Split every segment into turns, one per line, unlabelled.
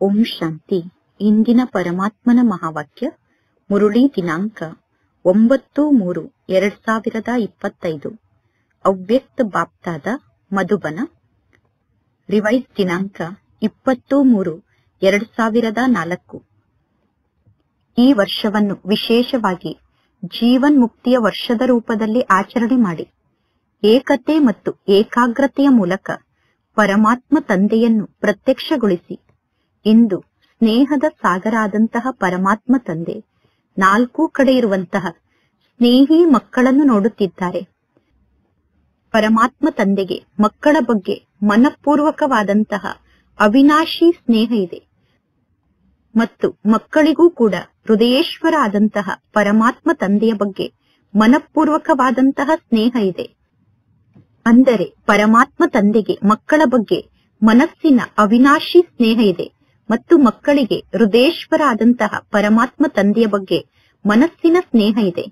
ಓಂ ಶಾಂತಿ. ಇಂದಿನ ಪರಮಾತ್ಮನ ಮಹಾವಾಕ್ಯ ಮುರುಳಿ ದಿನಾಂಕ 9/3/2025. ಅವ್ಯಕ್ತ ಬಾಪ್ತಾದ ಮಧುಬನ. ರಿವೈಸ್ ದಿನಾಂಕ 20/3/2004. ಈ ವರ್ಷವನ್ನು ವಿಶೇಷವಾಗಿ ಜೀವನ್ ಮುಕ್ತಿಯ ವರ್ಷದ ರೂಪದಲ್ಲಿ ಆಚರಣೆ ಮಾಡಿ ಏಕತೆ ಮತ್ತು ಏಕಾಗ್ರತೆಯ ಮೂಲಕ ಪರಮಾತ್ಮ ತಂದೆಯನ್ನು ಪ್ರತ್ಯಕ್ಷಗೊಳಿಸಿ. ಇಂದು ಸ್ನೇಹದ ಸಾಗರಾದಂತಹ ಪರಮಾತ್ಮ ತಂದೆ ನಾಲ್ಕೂ ಕಡೆ ಇರುವಂತಹ ಸ್ನೇಹಿ ಮಕ್ಕಳನ್ನು ನೋಡುತ್ತಿದ್ದಾರೆ. ಪರಮಾತ್ಮ ತಂದೆಗೆ ಮಕ್ಕಳ ಬಗ್ಗೆ ಮನಪೂರ್ವಕವಾದಂತಹ ಅವಿನಾಶಿ ಸ್ನೇಹ ಇದೆ ಮತ್ತು ಮಕ್ಕಳಿಗೂ ಕೂಡ ಹೃದಯೇಶ್ವರ ಆದಂತಹ ಪರಮಾತ್ಮ ತಂದೆಯ ಬಗ್ಗೆ ಮನಪೂರ್ವಕವಾದಂತಹ ಸ್ನೇಹ ಇದೆ. ಅಂದರೆ ಪರಮಾತ್ಮ ತಂದೆಗೆ ಮಕ್ಕಳ ಬಗ್ಗೆ ಮನಸ್ಸಿನ ಅವಿನಾಶಿ ಸ್ನೇಹ ಇದೆ ಮತ್ತು ಮಕ್ಕಳಿಗೆ ಹೃದಯೇಶ್ವರ ಆದಂತಹ ಪರಮಾತ್ಮ ತಂದೆಯ ಬಗ್ಗೆ ಮನಸ್ಸಿನ ಸ್ನೇಹ ಇದೆ.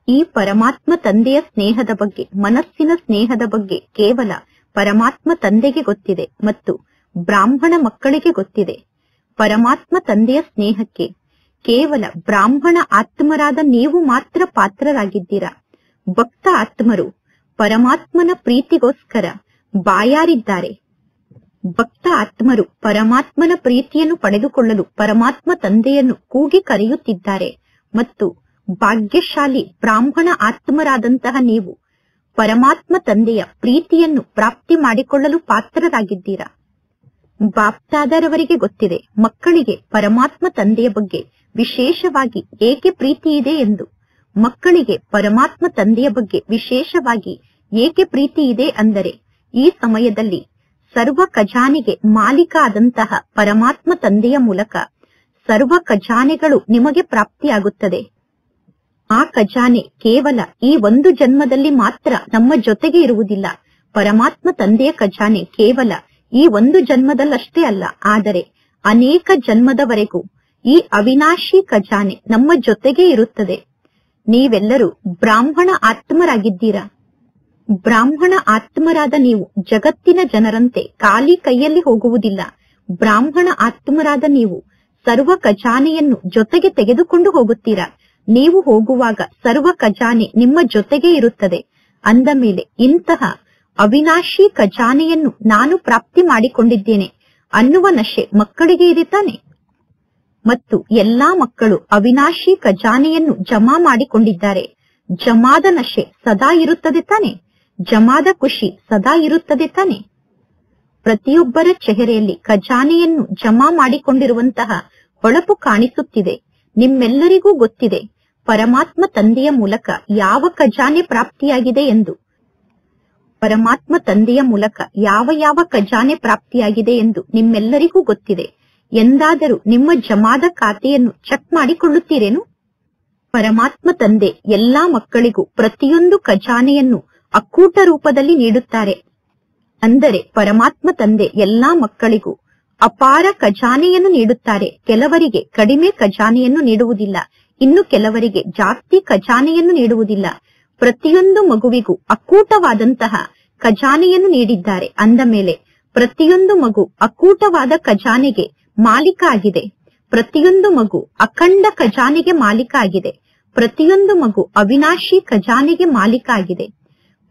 ಈ ಪರಮಾತ್ಮ ತಂದೆಯ ಸ್ನೇಹದ ಬಗ್ಗೆ, ಮನಸ್ಸಿನ ಸ್ನೇಹದ ಬಗ್ಗೆ ಕೇವಲ ಪರಮಾತ್ಮ ತಂದೆಗೆ ಗೊತ್ತಿದೆ ಮತ್ತು ಬ್ರಾಹ್ಮಣ ಮಕ್ಕಳಿಗೆ ಗೊತ್ತಿದೆ. ಪರಮಾತ್ಮ ತಂದೆಯ ಸ್ನೇಹಕ್ಕೆ ಕೇವಲ ಬ್ರಾಹ್ಮಣ ಆತ್ಮರಾದ ನೀವು ಮಾತ್ರ ಪಾತ್ರರಾಗಿದ್ದೀರಾ. ಭಕ್ತ ಆತ್ಮರು ಪರಮಾತ್ಮನ ಪ್ರೀತಿಗೋಸ್ಕರ ಬಾಯಾರಿದ್ದಾರೆ. ಭಕ್ತ ಆತ್ಮರು ಪರಮಾತ್ಮನ ಪ್ರೀತಿಯನ್ನು ಪಡೆದುಕೊಳ್ಳಲು ಪರಮಾತ್ಮ ತಂದೆಯನ್ನು ಕೂಗಿ ಕರೆಯುತ್ತಿದ್ದಾರೆ ಮತ್ತು ಭಾಗ್ಯಶಾಲಿ ಬ್ರಾಹ್ಮಣ ಆತ್ಮರಾದಂತಹ ನೀವು ಪರಮಾತ್ಮ ತಂದೆಯ ಪ್ರೀತಿಯನ್ನು ಪ್ರಾಪ್ತಿ ಮಾಡಿಕೊಳ್ಳಲು ಪಾತ್ರರಾಗಿದ್ದೀರಾ. ಬಾಪ್ತಾದರವರಿಗೆ ಗೊತ್ತಿದೆ ಮಕ್ಕಳಿಗೆ ಪರಮಾತ್ಮ ತಂದೆಯ ಬಗ್ಗೆ ವಿಶೇಷವಾಗಿ ಏಕೆ ಪ್ರೀತಿ ಇದೆ ಎಂದು. ಮಕ್ಕಳಿಗೆ ಪರಮಾತ್ಮ ತಂದೆಯ ಬಗ್ಗೆ ವಿಶೇಷವಾಗಿ ಏಕೆ ಪ್ರೀತಿ ಇದೆ ಅಂದರೆ ಈ ಸಮಯದಲ್ಲಿ ಸರ್ವ ಖಜಾನೆಗೆ ಮಾಲೀಕ ಆದಂತಹ ಪರಮಾತ್ಮ ತಂದೆಯ ಮೂಲಕ ಸರ್ವ ಖಜಾನೆಗಳು ನಿಮಗೆ ಪ್ರಾಪ್ತಿಯಾಗುತ್ತದೆ. ಆ ಖಜಾನೆ ಕೇವಲ ಈ ಒಂದು ಜನ್ಮದಲ್ಲಿ ಮಾತ್ರ ನಮ್ಮ ಜೊತೆಗೆ ಇರುವುದಿಲ್ಲ. ಪರಮಾತ್ಮ ತಂದೆಯ ಖಜಾನೆ ಕೇವಲ ಈ ಒಂದು ಜನ್ಮದಲ್ಲಷ್ಟೇ ಅಲ್ಲ, ಆದರೆ ಅನೇಕ ಜನ್ಮದವರೆಗೂ ಈ ಅವಿನಾಶಿ ಖಜಾನೆ ನಮ್ಮ ಜೊತೆಗೆ ಇರುತ್ತದೆ. ನೀವೆಲ್ಲರೂ ಬ್ರಾಹ್ಮಣ ಆತ್ಮರಾಗಿದ್ದೀರಾ. ಬ್ರಾಹ್ಮಣ ಆತ್ಮರಾದ ನೀವು ಜಗತ್ತಿನ ಜನರಂತೆ ಖಾಲಿ ಕೈಯಲ್ಲಿ ಹೋಗುವುದಿಲ್ಲ. ಬ್ರಾಹ್ಮಣ ಆತ್ಮರಾದ ನೀವು ಸರ್ವ ಖಜಾನೆಯನ್ನು ಜೊತೆಗೆ ತೆಗೆದುಕೊಂಡು ಹೋಗುತ್ತೀರಾ. ನೀವು ಹೋಗುವಾಗ ಸರ್ವ ಖಜಾನೆ ನಿಮ್ಮ ಜೊತೆಗೆ ಇರುತ್ತದೆ. ಅಂದ ಮೇಲೆ ಇಂತಹ ಅವಿನಾಶಿ ಖಜಾನೆಯನ್ನು ನಾನು ಪ್ರಾಪ್ತಿ ಮಾಡಿಕೊಂಡಿದ್ದೇನೆ ಅನ್ನುವ ನಶೆ ಮಕ್ಕಳಿಗೆ ಇದೆ ತಾನೆ. ಮತ್ತು ಎಲ್ಲಾ ಮಕ್ಕಳು ಅವಿನಾಶಿ ಖಜಾನೆಯನ್ನು ಜಮಾ ಮಾಡಿಕೊಂಡಿದ್ದಾರೆ. ಜಮಾದ ನಶೆ ಸದಾ ಇರುತ್ತದೆ ತಾನೆ. ಜಮಾದ ಖುಷಿ ಸದಾ ಇರುತ್ತದೆ ತಾನೆ. ಪ್ರತಿಯೊಬ್ಬರ ಚೆಹರೆಯಲ್ಲಿ ಖಜಾನೆಯನ್ನು ಜಮಾ ಮಾಡಿಕೊಂಡಿರುವಂತಹ ಹೊಳಪು ಕಾಣಿಸುತ್ತಿದೆ. ನಿಮ್ಮೆಲ್ಲರಿಗೂ ಗೊತ್ತಿದೆ ಪರಮಾತ್ಮ ತಂದೆಯ ಮೂಲಕ ಯಾವ ಖಜಾನೆ ಪ್ರಾಪ್ತಿಯಾಗಿದೆ ಎಂದು. ಪರಮಾತ್ಮ ತಂದೆಯ ಮೂಲಕ ಯಾವ ಯಾವ ಖಜಾನೆ ಪ್ರಾಪ್ತಿಯಾಗಿದೆ ಎಂದು ನಿಮ್ಮೆಲ್ಲರಿಗೂ ಗೊತ್ತಿದೆ. ಎಂದಾದರೂ ನಿಮ್ಮ ಜಮಾದ ಖಾತೆಯನ್ನು ಚೆಕ್ ಮಾಡಿಕೊಳ್ಳುತ್ತೀರೇನು? ಪರಮಾತ್ಮ ತಂದೆ ಎಲ್ಲಾ ಮಕ್ಕಳಿಗೂ ಪ್ರತಿಯೊಂದು ಖಜಾನೆಯನ್ನು ಅಕ್ಕೂಟ ರೂಪದಲ್ಲಿ ನೀಡುತ್ತಾರೆ. ಅಂದರೆ ಪರಮಾತ್ಮ ತಂದೆ ಎಲ್ಲಾ ಮಕ್ಕಳಿಗೂ ಅಪಾರ ಖಜಾನೆಯನ್ನು ನೀಡುತ್ತಾರೆ. ಕೆಲವರಿಗೆ ಕಡಿಮೆ ಖಜಾನೆಯನ್ನು ನೀಡುವುದಿಲ್ಲ, ಇನ್ನು ಕೆಲವರಿಗೆ ಜಾಸ್ತಿ ಖಜಾನೆಯನ್ನು ನೀಡುವುದಿಲ್ಲ. ಪ್ರತಿಯೊಂದು ಮಗುವಿಗೂ ಅಕ್ಕೂಟವಾದಂತಹ ಖಜಾನೆಯನ್ನು ನೀಡಿದ್ದಾರೆ. ಅಂದ ಮೇಲೆ ಪ್ರತಿಯೊಂದು ಮಗು ಅಕ್ಕೂಟವಾದ ಖಜಾನೆಗೆ ಮಾಲೀಕ ಆಗಿದೆ. ಪ್ರತಿಯೊಂದು ಮಗು ಅಖಂಡ ಖಜಾನೆಗೆ ಮಾಲೀಕ ಆಗಿದೆ. ಪ್ರತಿಯೊಂದು ಮಗು ಅವಿನಾಶಿ ಖಜಾನೆಗೆ ಮಾಲೀಕ ಆಗಿದೆ.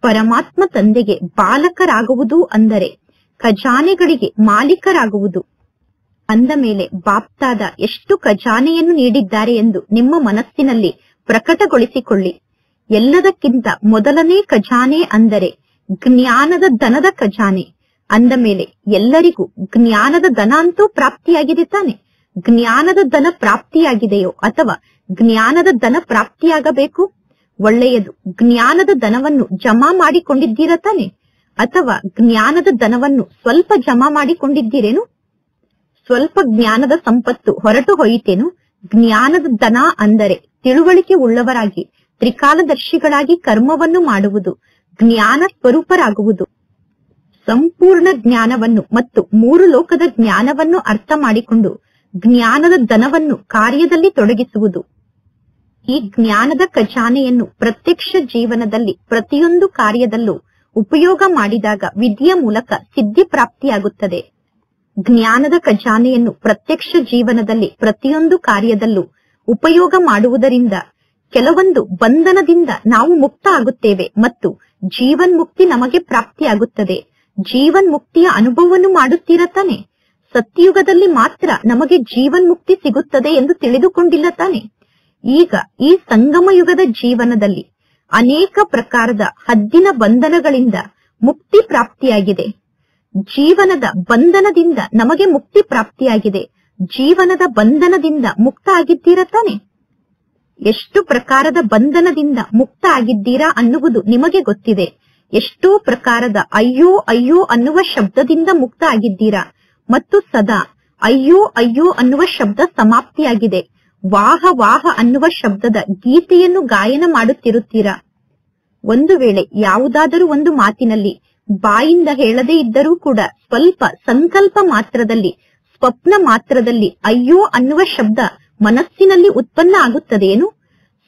ಪರಮಾತ್ಮ ತಂದೆಗೆ ಬಾಲಕರಾಗುವುದು ಅಂದರೆ ಖಜಾನೆಗಳಿಗೆ ಮಾಲೀಕರಾಗುವುದು. ಅಂದ ಮೇಲೆ ಬಾಪ್ತಾದ ಎಷ್ಟು ಖಜಾನೆಯನ್ನು ನೀಡಿದ್ದಾರೆ ಎಂದು ನಿಮ್ಮ ಮನಸ್ಸಿನಲ್ಲಿ ಪ್ರಕಟಗೊಳಿಸಿಕೊಳ್ಳಿ. ಎಲ್ಲದಕ್ಕಿಂತ ಮೊದಲನೇ ಖಜಾನೆ ಅಂದರೆ ಜ್ಞಾನದ ಧನದ ಖಜಾನೆ. ಅಂದ ಮೇಲೆ ಎಲ್ಲರಿಗೂ ಜ್ಞಾನದ ಧನ ಅಂತೂ ಪ್ರಾಪ್ತಿಯಾಗಿದೆ ತಾನೆ. ಜ್ಞಾನದ ಧನ ಪ್ರಾಪ್ತಿಯಾಗಿದೆಯೋ ಅಥವಾ ಜ್ಞಾನದ ಧನ ಪ್ರಾಪ್ತಿಯಾಗಬೇಕು? ಒಳ್ಳೆಯದು. ಜ್ಞಾನದ ಧನವನ್ನು ಜಮಾ ಮಾಡಿಕೊಂಡಿದ್ದೀರಾ ತಾನೆ, ಅಥವಾ ಜ್ಞಾನದ ಧನವನ್ನು ಸ್ವಲ್ಪ ಜಮಾ ಮಾಡಿಕೊಂಡಿದ್ದೀರೇನು? ಸ್ವಲ್ಪ ಜ್ಞಾನದ ಸಂಪತ್ತು ಹೊರಟು ಹೋಯಿತೇನು? ಜ್ಞಾನದ ಧನ ಅಂದರೆ ತಿಳುವಳಿಕೆ ಉಳ್ಳವರಾಗಿ ತ್ರಿಕಾಲದರ್ಶಿಗಳಾಗಿ ಕರ್ಮವನ್ನು ಮಾಡುವುದು, ಜ್ಞಾನ ಸ್ವರೂಪರಾಗುವುದು. ಸಂಪೂರ್ಣ ಜ್ಞಾನವನ್ನು ಮತ್ತು 3 ಲೋಕದ ಜ್ಞಾನವನ್ನು ಅರ್ಥ ಮಾಡಿಕೊಂಡು ಜ್ಞಾನದ ಧನವನ್ನು ಕಾರ್ಯದಲ್ಲಿ ತೊಡಗಿಸುವುದು. ಈ ಜ್ಞಾನದ ಖಜಾನೆಯನ್ನು ಪ್ರತ್ಯಕ್ಷ ಜೀವನದಲ್ಲಿ ಪ್ರತಿಯೊಂದು ಕಾರ್ಯದಲ್ಲೂ ಉಪಯೋಗ ಮಾಡಿದಾಗ ವಿದ್ಯೆಯ ಮೂಲಕ ಸಿದ್ಧಿ ಪ್ರಾಪ್ತಿಯಾಗುತ್ತದೆ. ಜ್ಞಾನದ ಖಜಾನೆಯನ್ನು ಪ್ರತ್ಯಕ್ಷ ಜೀವನದಲ್ಲಿ ಪ್ರತಿಯೊಂದು ಕಾರ್ಯದಲ್ಲೂ ಉಪಯೋಗ ಮಾಡುವುದರಿಂದ ಕೆಲವೊಂದು ಬಂಧನದಿಂದ ನಾವು ಮುಕ್ತ ಆಗುತ್ತೇವೆ ಮತ್ತು ಜೀವನ್ ಮುಕ್ತಿ ನಮಗೆ ಪ್ರಾಪ್ತಿಯಾಗುತ್ತದೆ. ಜೀವನ್ ಮುಕ್ತಿಯ ಅನುಭವವನ್ನು ಮಾಡುತ್ತೀರ ತಾನೆ? ಸತ್ಯಯುಗದಲ್ಲಿ ಮಾತ್ರ ನಮಗೆ ಜೀವನ್ ಮುಕ್ತಿ ಸಿಗುತ್ತದೆ ಎಂದು ತಿಳಿದುಕೊಂಡಿಲ್ಲ ತಾನೆ? ಈಗ ಈ ಸಂಗಮ ಯುಗದ ಜೀವನದಲ್ಲಿ ಅನೇಕ ಪ್ರಕಾರದ ಹದ್ದಿನ ಬಂಧನಗಳಿಂದ ಮುಕ್ತಿ ಪ್ರಾಪ್ತಿಯಾಗಿದೆ. ಜೀವನದ ಬಂಧನದಿಂದ ನಮಗೆ ಮುಕ್ತಿ ಪ್ರಾಪ್ತಿಯಾಗಿದೆ. ಜೀವನದ ಬಂಧನದಿಂದ ಮುಕ್ತ ಆಗಿದ್ದೀರಾ ತಾನೆ? ಎಷ್ಟು ಪ್ರಕಾರದ ಬಂಧನದಿಂದ ಮುಕ್ತ ಆಗಿದ್ದೀರಾ ಅನ್ನುವುದು ನಿಮಗೆ ಗೊತ್ತಿದೆ. ಎಷ್ಟೋ ಪ್ರಕಾರದ ಅಯ್ಯೋ ಅಯ್ಯೋ ಅನ್ನುವ ಶಬ್ದದಿಂದ ಮುಕ್ತ ಆಗಿದ್ದೀರಾ ಮತ್ತು ಸದಾ ಅಯ್ಯೋ ಅಯ್ಯೋ ಅನ್ನುವ ಶಬ್ದ ಸಮಾಪ್ತಿಯಾಗಿದೆ. ವಾಹ ವಾಹ ಅನ್ನುವ ಶಬ್ದದ ಗೀತೆಯನ್ನು ಗಾಯನ ಮಾಡುತ್ತಿರುತ್ತೀರಾ. ಒಂದು ವೇಳೆ ಯಾವುದಾದರೂ ಒಂದು ಮಾತಿನಲ್ಲಿ ಬಾಯಿಂದ ಹೇಳದೇ ಇದ್ದರೂ ಕೂಡ ಸ್ವಲ್ಪ ಸಂಕಲ್ಪ ಮಾತ್ರದಲ್ಲಿ, ಸ್ವಪ್ನ ಮಾತ್ರದಲ್ಲಿ ಅಯ್ಯೋ ಅನ್ನುವ ಶಬ್ದ ಮನಸ್ಸಿನಲ್ಲಿ ಉತ್ಪನ್ನ ಆಗುತ್ತದೇನು?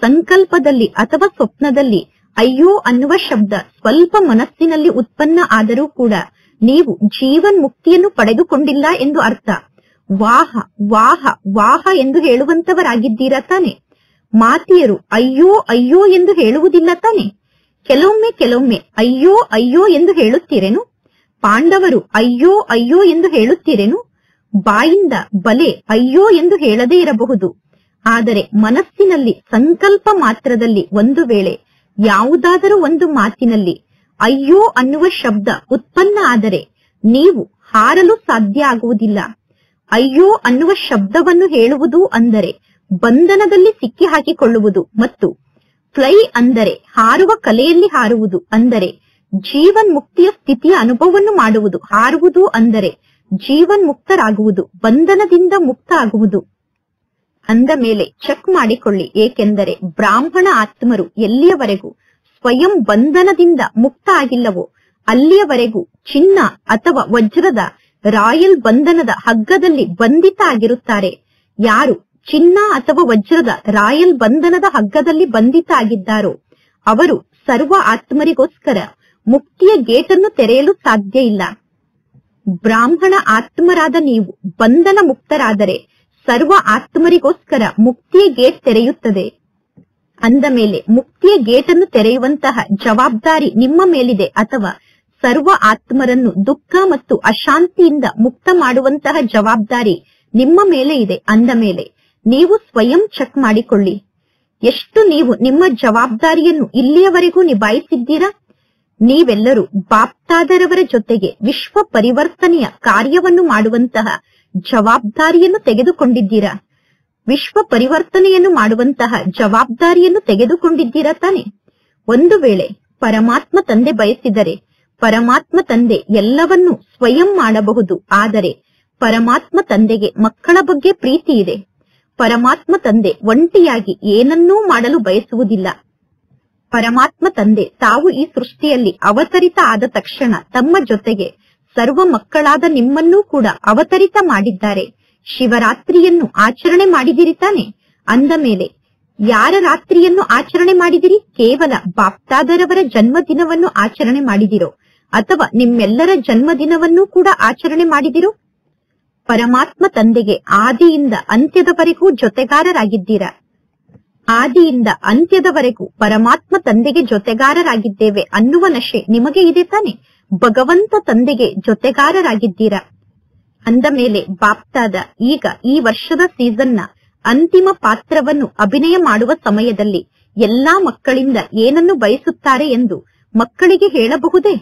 ಸಂಕಲ್ಪದಲ್ಲಿ ಅಥವಾ ಸ್ವಪ್ನದಲ್ಲಿ ಅಯ್ಯೋ ಅನ್ನುವ ಶಬ್ದ ಸ್ವಲ್ಪ ಮನಸ್ಸಿನಲ್ಲಿ ಉತ್ಪನ್ನ ಆದರೂ ಕೂಡ ನೀವು ಜೀವನ್ ಮುಕ್ತಿಯನ್ನು ಪಡೆದುಕೊಂಡಿಲ್ಲ ಎಂದು ಅರ್ಥ. ವಾಹ ವಾಹ ವಾಹ ಎಂದು ಹೇಳುವಂತವರಾಗಿದ್ದೀರಾ ತಾನೆ? ಮಾತೆಯರು ಅಯ್ಯೋ ಅಯ್ಯೋ ಎಂದು ಹೇಳುವುದಿಲ್ಲ ತಾನೆ? ಕೆಲವೊಮ್ಮೆ ಅಯ್ಯೋ ಅಯ್ಯೋ ಎಂದು ಹೇಳುತ್ತೀರೇನು? ಪಾಂಡವರು ಅಯ್ಯೋ ಅಯ್ಯೋ ಎಂದು ಹೇಳುತ್ತೀರೇನು? ಬಾಯಿಂದ ಬಲೆ ಅಯ್ಯೋ ಎಂದು ಹೇಳದೇ ಇರಬಹುದು, ಆದರೆ ಮನಸ್ಸಿನಲ್ಲಿ ಸಂಕಲ್ಪ ಮಾತ್ರದಲ್ಲಿ ಒಂದು ವೇಳೆ ಯಾವುದಾದರೂ ಒಂದು ಮಾತಿನಲ್ಲಿ ಅಯ್ಯೋ ಅನ್ನುವ ಶಬ್ದ ಉತ್ಪನ್ನ ಆದರೆ ನೀವು ಹಾರಲು ಸಾಧ್ಯ ಆಗುವುದಿಲ್ಲ. ಅಯ್ಯೋ ಅನ್ನುವ ಶಬ್ದವನ್ನು ಹೇಳುವುದು ಅಂದರೆ ಬಂಧನದಲ್ಲಿ ಸಿಕ್ಕಿ ಹಾಕಿಕೊಳ್ಳುವುದು ಮತ್ತು ಫ್ಲೈ ಅಂದರೆ ಹಾರುವ ಕಲೆಯಲ್ಲಿ ಹಾರುವುದು, ಅಂದರೆ ಜೀವನ್ ಮುಕ್ತಿಯ ಸ್ಥಿತಿಯ ಅನುಭವವನ್ನು ಮಾಡುವುದು. ಹಾರುವುದು ಅಂದರೆ ಜೀವನ್ ಮುಕ್ತರಾಗುವುದು, ಬಂಧನದಿಂದ ಮುಕ್ತ ಆಗುವುದು. ಅಂದ ಮೇಲೆ ಚೆಕ್ ಮಾಡಿಕೊಳ್ಳಿ, ಏಕೆಂದರೆ ಬ್ರಾಹ್ಮಣ ಆತ್ಮರು ಎಲ್ಲಿಯವರೆಗೂ ಸ್ವಯಂ ಬಂಧನದಿಂದ ಮುಕ್ತ ಆಗಿಲ್ಲವೋ ಅಲ್ಲಿಯವರೆಗೂ ಚಿನ್ನ ಅಥವಾ ವಜ್ರದ ರಾಯಲ್ ಬಂಧನದ ಹಗ್ಗದಲ್ಲಿ ಬಂಧಿತ ಆಗಿರುತ್ತಾರೆ. ಯಾರು ಚಿನ್ನ ಅಥವಾ ವಜ್ರದ ರಾಯಲ್ ಬಂಧನದ ಹಗ್ಗದಲ್ಲಿ ಬಂಧಿತ ಆಗಿದ್ದಾರೋ ಅವರು ಸರ್ವ ಆತ್ಮರಿಗೋಸ್ಕರ ಮುಕ್ತಿಯ ಗೇಟನ್ನು ತೆರೆಯಲು ಸಾಧ್ಯ ಇಲ್ಲ. ಬ್ರಾಹ್ಮಣ ಆತ್ಮರಾದ ನೀವು ಬಂಧನ ಮುಕ್ತರಾದರೆ ಸರ್ವ ಆತ್ಮರಿಗೋಸ್ಕರ ಮುಕ್ತಿಯ ಗೇಟ್ ತೆರೆಯುತ್ತದೆ. ಅಂದ ಮೇಲೆ ಮುಕ್ತಿಯ ಗೇಟನ್ನು ತೆರೆಯುವಂತಹ ಜವಾಬ್ದಾರಿ ನಿಮ್ಮ ಮೇಲಿದೆ, ಅಥವಾ ಸರ್ವ ಆತ್ಮರನ್ನು ದುಃಖ ಮತ್ತು ಅಶಾಂತಿಯಿಂದ ಮುಕ್ತ ಮಾಡುವಂತಹ ಜವಾಬ್ದಾರಿ ನಿಮ್ಮ ಮೇಲೆ ಇದೆ. ಅಂದ ಮೇಲೆ ನೀವು ಸ್ವಯಂ ಚೆಕ್ ಮಾಡಿಕೊಳ್ಳಿ, ಎಷ್ಟು ನೀವು ನಿಮ್ಮ ಜವಾಬ್ದಾರಿಯನ್ನು ಇಲ್ಲಿಯವರೆಗೂ ನಿಭಾಯಿಸಿದ್ದೀರಾ? ನೀವೆಲ್ಲರೂ ಬಾಪ್ತಾದರವರ ಜೊತೆಗೆ ವಿಶ್ವ ಪರಿವರ್ತನೆಯ ಕಾರ್ಯವನ್ನು ಮಾಡುವಂತಹ ಜವಾಬ್ದಾರಿಯನ್ನು ತೆಗೆದುಕೊಂಡಿದ್ದೀರಾ? ವಿಶ್ವ ಪರಿವರ್ತನೆಯನ್ನು ಮಾಡುವಂತಹ ಜವಾಬ್ದಾರಿಯನ್ನು ತೆಗೆದುಕೊಂಡಿದ್ದೀರಾ ತಾನೆ? ಒಂದು ವೇಳೆ ಪರಮಾತ್ಮ ತಂದೆ ಬಯಸಿದರೆ ಪರಮಾತ್ಮ ತಂದೆ ಎಲ್ಲವನ್ನೂ ಸ್ವಯಂ ಮಾಡಬಹುದು, ಆದರೆ ಪರಮಾತ್ಮ ತಂದೆಗೆ ಮಕ್ಕಳ ಬಗ್ಗೆ ಪ್ರೀತಿ ಇದೆ. ಪರಮಾತ್ಮ ತಂದೆ ಒಂಟಿಯಾಗಿ ಏನನ್ನೂ ಮಾಡಲು ಬಯಸುವುದಿಲ್ಲ. ಪರಮಾತ್ಮ ತಂದೆ ತಾವು ಈ ಸೃಷ್ಟಿಯಲ್ಲಿ ಅವತರಿತ ಆದ ತಕ್ಷಣ ತಮ್ಮ ಜೊತೆಗೆ ಸರ್ವ ಮಕ್ಕಳಾದ ನಿಮ್ಮನ್ನೂ ಕೂಡ ಅವತರಿತ ಮಾಡಿದ್ದಾರೆ. ಶಿವರಾತ್ರಿಯನ್ನು ಆಚರಣೆ ಮಾಡಿದಿರಿ ತಾನೆ? ಅಂದ ಮೇಲೆ ಯಾರ ರಾತ್ರಿಯನ್ನು ಆಚರಣೆ ಮಾಡಿದಿರಿ? ಕೇವಲ ಬಾಪ್ತಾದರವರ ಜನ್ಮದಿನವನ್ನು ಆಚರಣೆ ಮಾಡಿದಿರೋ ಅಥವಾ ನಿಮ್ಮೆಲ್ಲರ ಜನ್ಮದಿನವನ್ನೂ ಕೂಡ ಆಚರಣೆ ಮಾಡಿದಿರೋ? ಪರಮಾತ್ಮ ತಂದೆಗೆ ಆದಿಯಿಂದ ಅಂತ್ಯದವರೆಗೂ ಜೊತೆಗಾರರಾಗಿದ್ದೀರಾ. ಆದಿಯಿಂದ ಅಂತ್ಯದವರೆಗೂ ಪರಮಾತ್ಮ ತಂದೆಗೆ ಜೊತೆಗಾರರಾಗಿದ್ದೇವೆ ಅನ್ನುವ ನಶೆ ನಿಮಗೆ ಇದೆ ತಾನೆ? ಭಗವಂತ ತಂದೆಗೆ ಜೊತೆಗಾರರಾಗಿದ್ದೀರಾ. ಅಂದ ಮೇಲೆ ಬಾಪ್ತಾದ ಈಗ ಈ ವರ್ಷದ ಸೀಸನ್ನ ಅಂತಿಮ ಪಾತ್ರವನ್ನು ಅಭಿನಯ ಮಾಡುವ ಸಮಯದಲ್ಲಿ ಎಲ್ಲಾ ಮಕ್ಕಳಿಂದ ಏನನ್ನು ಬಯಸುತ್ತಾರೆ ಎಂದು ಮಕ್ಕಳಿಗೆ ಹೇಳಬಹುದೇ?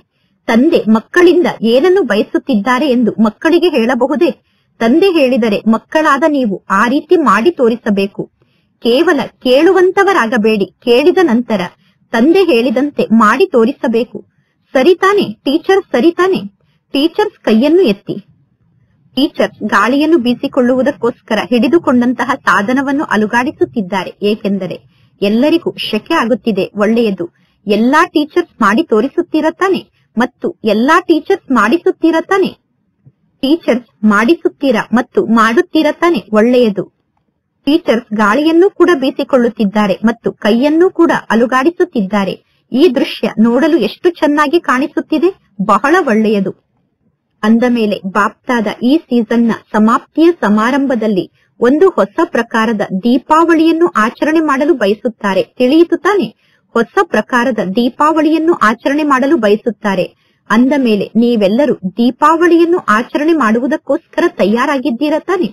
ತಂದೆ ಮಕ್ಕಳಿಂದ ಏನನ್ನು ಬಯಸುತ್ತಿದ್ದಾರೆ ಎಂದು ಮಕ್ಕಳಿಗೆ ಹೇಳಬಹುದೇ? ತಂದೆ ಹೇಳಿದರೆ ಮಕ್ಕಳಾದ ನೀವು ಆ ರೀತಿ ಮಾಡಿ ತೋರಿಸಬೇಕು. ಕೇವಲ ಕೇಳುವಂತವರಾಗಬೇಡಿ, ಕೇಳಿದ ನಂತರ ತಂದೆ ಹೇಳಿದಂತೆ ಮಾಡಿ ತೋರಿಸಬೇಕು. ಸರಿತಾನೆ ಟೀಚರ್? ಸರಿತಾನೆ? ಟೀಚರ್ಸ್ ಕೈಯನ್ನು ಎತ್ತಿ. ಟೀಚರ್ಸ್ ಗಾಳಿಯನ್ನು ಬೀಸಿಕೊಳ್ಳುವುದಕ್ಕೋಸ್ಕರ ಹಿಡಿದುಕೊಂಡಂತಹ ಸಾಧನವನ್ನು ಅಲುಗಾಡಿಸುತ್ತಿದ್ದಾರೆ, ಏಕೆಂದರೆ ಎಲ್ಲರಿಗೂ ಶೆಕೆ ಆಗುತ್ತಿದೆ. ಒಳ್ಳೆಯದು. ಎಲ್ಲಾ ಟೀಚರ್ಸ್ ಮಾಡಿ ತೋರಿಸುತ್ತೀರಾ ತಾನೆ? ಮತ್ತು ಎಲ್ಲಾ ಟೀಚರ್ಸ್ ಮಾಡಿಸುತ್ತೀರಾ ತಾನೆ? ಟೀಚರ್ಸ್ ಮಾಡಿಸುತ್ತೀರಾ ಮತ್ತು ಮಾಡುತ್ತೀರಾ ತಾನೆ? ಒಳ್ಳೆಯದು. ಟೀಚರ್ಸ್ ಗಾಳಿಯನ್ನು ಕೂಡ ಬೀಸಿಕೊಳ್ಳುತ್ತಿದ್ದಾರೆ ಮತ್ತು ಕೈಯನ್ನೂ ಕೂಡ ಅಲುಗಾಡಿಸುತ್ತಿದ್ದಾರೆ. ಈ ದೃಶ್ಯ ನೋಡಲು ಎಷ್ಟು ಚೆನ್ನಾಗಿ ಕಾಣಿಸುತ್ತಿದೆ, ಬಹಳ ಒಳ್ಳೆಯದು. ಅಂದ ಮೇಲೆ ಬಾಪ್ತಾದ ಈ ಸೀಸನ್ನ ಸಮಾಪ್ತಿಯ ಸಮಾರಂಭದಲ್ಲಿ ಒಂದು ಹೊಸ ಪ್ರಕಾರದ ದೀಪಾವಳಿಯನ್ನು ಆಚರಣೆ ಮಾಡಲು ಬಯಸುತ್ತಾರೆ. ತಿಳಿಯಿತು ತಾನೆ? ಹೊಸ ಪ್ರಕಾರದ ದೀಪಾವಳಿಯನ್ನು ಆಚರಣೆ ಮಾಡಲು ಬಯಸುತ್ತಾರೆ. ಅಂದ ಮೇಲೆ ನೀವೆಲ್ಲರೂ ದೀಪಾವಳಿಯನ್ನು ಆಚರಣೆ ಮಾಡುವುದಕ್ಕೋಸ್ಕರ ತಯಾರಾಗಿದ್ದೀರಾ ತಾನೆ?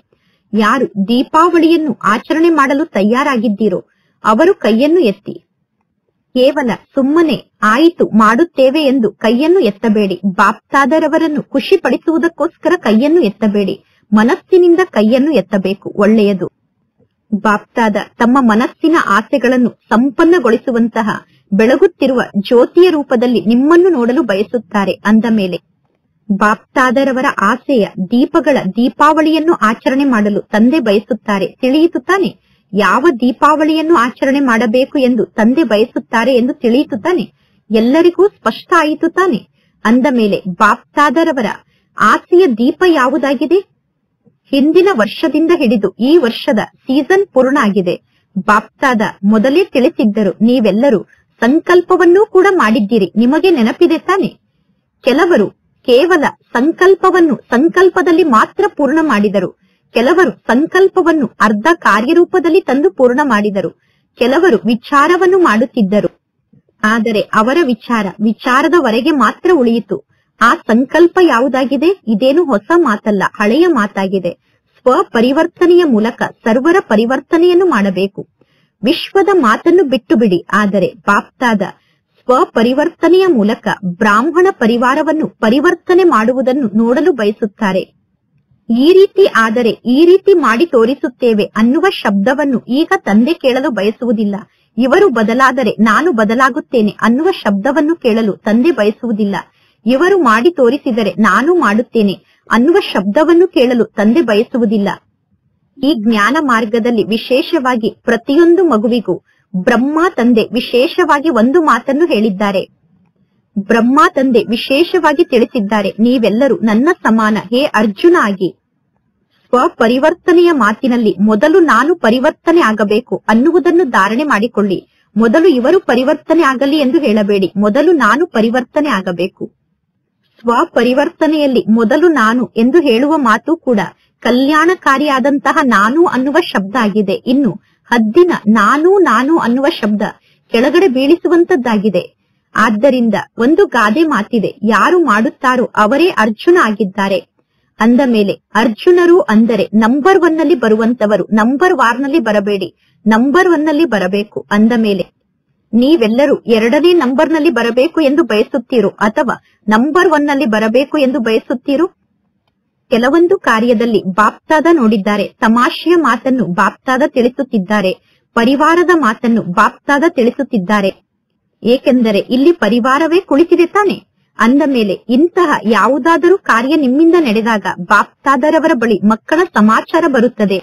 ಯಾರು ದೀಪಾವಳಿಯನ್ನು ಆಚರಣೆ ಮಾಡಲು ತಯಾರಾಗಿದ್ದೀರೋ ಅವರು ಕೈಯನ್ನು ಎತ್ತಿ. ಕೇವಲ ಸುಮ್ಮನೆ ಆಯಿತು ಮಾಡುತ್ತೇವೆ ಎಂದು ಕೈಯನ್ನು ಎತ್ತಬೇಡಿ. ಬಾಪ್ತಾದರವರನ್ನು ಖುಷಿ ಪಡಿಸುವುದಕ್ಕೋಸ್ಕರ ಕೈಯನ್ನು ಎತ್ತಬೇಡಿ. ಮನಸ್ಸಿನಿಂದ ಕೈಯನ್ನು ಎತ್ತಬೇಕು. ಒಳ್ಳೆಯದು. ಬಾಪ್ತಾದ ತಮ್ಮ ಮನಸ್ಸಿನ ಆಸೆಗಳನ್ನು ಸಂಪನ್ನಗೊಳಿಸುವಂತಹ ಬೆಳಗುತ್ತಿರುವ ಜ್ಯೋತಿಯ ರೂಪದಲ್ಲಿ ನಿಮ್ಮನ್ನು ನೋಡಲು ಬಯಸುತ್ತಾರೆ. ಅಂದ ಮೇಲೆ ಬಾಪ್ತಾದರವರ ಆಸೆಯ ದೀಪಗಳ ದೀಪಾವಳಿಯನ್ನು ಆಚರಣೆ ಮಾಡಲು ತಂದೆ ಬಯಸುತ್ತಾರೆ. ತಿಳಿಯಿತು ತಾನೆ? ಯಾವ ದೀಪಾವಳಿಯನ್ನು ಆಚರಣೆ ಮಾಡಬೇಕು ಎಂದು ತಂದೆ ಬಯಸುತ್ತಾರೆ ಎಂದು ತಿಳಿಯಿತು ತಾನೆ? ಎಲ್ಲರಿಗೂ ಸ್ಪಷ್ಟ ಆಯಿತು ತಾನೆ? ಅಂದ ಮೇಲೆ ಬಾಪ್ತಾದರವರ ಆಸೆಯ ದೀಪ ಯಾವುದಾಗಿದೆ? ಹಿಂದಿನ ವರ್ಷದಿಂದ ಹಿಡಿದು ಈ ವರ್ಷದ ಸೀಸನ್ ಪೂರ್ಣ ಆಗಿದೆ. ಬಾಪ್ತಾದ ಮೊದಲೇ ತಿಳಿಸಿದ್ದರು. ನೀವೆಲ್ಲರೂ ಸಂಕಲ್ಪವನ್ನೂ ಕೂಡ ಮಾಡಿದ್ದೀರಿ. ನಿಮಗೆ ನೆನಪಿದೆ ತಾನೆ? ಕೆಲವರು ಕೇವಲ ಸಂಕಲ್ಪವನ್ನು ಸಂಕಲ್ಪದಲ್ಲಿ ಮಾತ್ರ ಪೂರ್ಣ ಮಾಡಿದರು. ಕೆಲವರು ಸಂಕಲ್ಪವನ್ನು ಅರ್ಧ ಕಾರ್ಯರೂಪದಲ್ಲಿ ತಂದು ಪೂರ್ಣ ಮಾಡಿದರು. ಕೆಲವರು ವಿಚಾರವನ್ನು ಮಾಡುತ್ತಿದ್ದರು. ಆದರೆ ಅವರ ವಿಚಾರದವರೆಗೆ ಮಾತ್ರ ಉಳಿಯಿತು. ಆ ಸಂಕಲ್ಪ ಯಾವುದಾಗಿದೆ? ಇದೇನು ಹೊಸ ಮಾತಲ್ಲ, ಹಳೆಯ ಮಾತಾಗಿದೆ. ಸ್ವಪರಿವರ್ತನೆಯ ಮೂಲಕ ಸರ್ವರ ಪರಿವರ್ತನೆಯನ್ನು ಮಾಡಬೇಕು. ವಿಶ್ವದ ಮಾತನ್ನು ಬಿಟ್ಟು ಬಿಡಿ. ಆದರೆ ಬಾಪ್ತಾದ ಸ್ವಪರಿವರ್ತನೆಯ ಮೂಲಕ ಬ್ರಾಹ್ಮಣ ಪರಿವಾರವನ್ನು ಪರಿವರ್ತನೆ ಮಾಡುವುದನ್ನು ನೋಡಲು ಬಯಸುತ್ತಾರೆ. ಈ ರೀತಿ ಆದರೆ ಈ ರೀತಿ ಮಾಡಿ ತೋರಿಸುತ್ತೇವೆ ಅನ್ನುವ ಶಬ್ದವನ್ನು ಈಗ ತಂದೆ ಕೇಳಲು ಬಯಸುವುದಿಲ್ಲ. ಇವರು ಬದಲಾದರೆ ನಾನು ಬದಲಾಗುತ್ತೇನೆ ಅನ್ನುವ ಶಬ್ದವನ್ನು ಕೇಳಲು ತಂದೆ ಬಯಸುವುದಿಲ್ಲ. ಇವರು ಮಾಡಿ ತೋರಿಸಿದರೆ ನಾನು ಮಾಡುತ್ತೇನೆ ಅನ್ನುವ ಶಬ್ದವನ್ನು ಕೇಳಲು ತಂದೆ ಬಯಸುವುದಿಲ್ಲ. ಈ ಜ್ಞಾನ ಮಾರ್ಗದಲ್ಲಿ ವಿಶೇಷವಾಗಿ ಪ್ರತಿಯೊಂದು ಮಗುವಿಗೂ ಬ್ರಹ್ಮ ತಂದೆ ವಿಶೇಷವಾಗಿ ಒಂದು ಮಾತನ್ನು ಹೇಳಿದ್ದಾರೆ. ಬ್ರಹ್ಮ ತಂದೆ ವಿಶೇಷವಾಗಿ ತಿಳಿಸಿದ್ದಾರೆ, ನೀವೆಲ್ಲರೂ ನನ್ನ ಸಮಾನ ಹೇ ಅರ್ಜುನ ಆಗಿ. ಸ್ವಪರಿವರ್ತನೆಯ ಮಾತಿನಲ್ಲಿ ಮೊದಲು ನಾನು ಪರಿವರ್ತನೆ ಆಗಬೇಕು ಅನ್ನುವುದನ್ನು ಧಾರಣೆ ಮಾಡಿಕೊಳ್ಳಿ. ಮೊದಲು ಇವರು ಪರಿವರ್ತನೆ ಆಗಲಿ ಎಂದು ಹೇಳಬೇಡಿ. ಮೊದಲು ನಾನು ಪರಿವರ್ತನೆ ಆಗಬೇಕು. ಸ್ವಪರಿವರ್ತನೆಯಲ್ಲಿ ಮೊದಲು ನಾನು ಎಂದು ಹೇಳುವ ಮಾತು ಕೂಡ ಕಲ್ಯಾಣಕಾರಿಯಾದಂತಹ ನಾನು ಅನ್ನುವ ಶಬ್ದ ಆಗಿದೆ. ಇನ್ನು ಹದ್ದಿನ ನಾನು ನಾನು ಅನ್ನುವ ಶಬ್ದ ಕೆಳಗಡೆ ಬೀಳಿಸುವಂತದ್ದಾಗಿದೆ. ಆದ್ದರಿಂದ ಒಂದು ಗಾದೆ ಮಾತಿದೆ, ಯಾರು ಮಾಡುತ್ತಾರೋ ಅವರೇ ಅರ್ಜುನ ಆಗಿದ್ದಾರೆ. ಅಂದ ಮೇಲೆ ಅರ್ಜುನರು ಅಂದರೆ ನಂಬರ್ 1 ನಲ್ಲಿ ಬರುವಂತವರು. ನಂಬರ್ 1 ನಲ್ಲಿ ಬರಬೇಡಿ, ನಂಬರ್ 1 ನಲ್ಲಿ ಬರಬೇಕು. ಅಂದ ಮೇಲೆ ನೀವೆಲ್ಲರೂ 2ನೇ ನಂಬರ್ ನಲ್ಲಿ ಬರಬೇಕು ಎಂದು ಬಯಸುತ್ತೀರೋ ಅಥವಾ ನಂಬರ್ 1 ನಲ್ಲಿ ಬರಬೇಕು ಎಂದು ಬಯಸುತ್ತೀರೋ? ಕೆಲವೊಂದು ಕಾರ್ಯದಲ್ಲಿ ಬಾಪ್ತಾದ ನೋಡಿದ್ದಾರೆ. ತಮಾಷೆಯ ಮಾತನ್ನು ಬಾಪ್ತಾದ ತಿಳಿಸುತ್ತಿದ್ದಾರೆ. ಪರಿವಾರದ ಮಾತನ್ನು ಬಾಪ್ತಾದ ತಿಳಿಸುತ್ತಿದ್ದಾರೆ. ಏಕೆಂದರೆ ಇಲ್ಲಿ ಪರಿವಾರವೇ ಕುಳಿತಿದೆ ತಾನೆ. ಅಂದ ಮೇಲೆ ಇಂತಹ ಯಾವುದಾದರೂ ಕಾರ್ಯ ನಿಮ್ಮಿಂದ ನಡೆದಾಗ ಬಾಪ್ತಾದರವರ ಬಳಿ ಮಕ್ಕಳ ಸಮಾಚಾರ ಬರುತ್ತದೆ.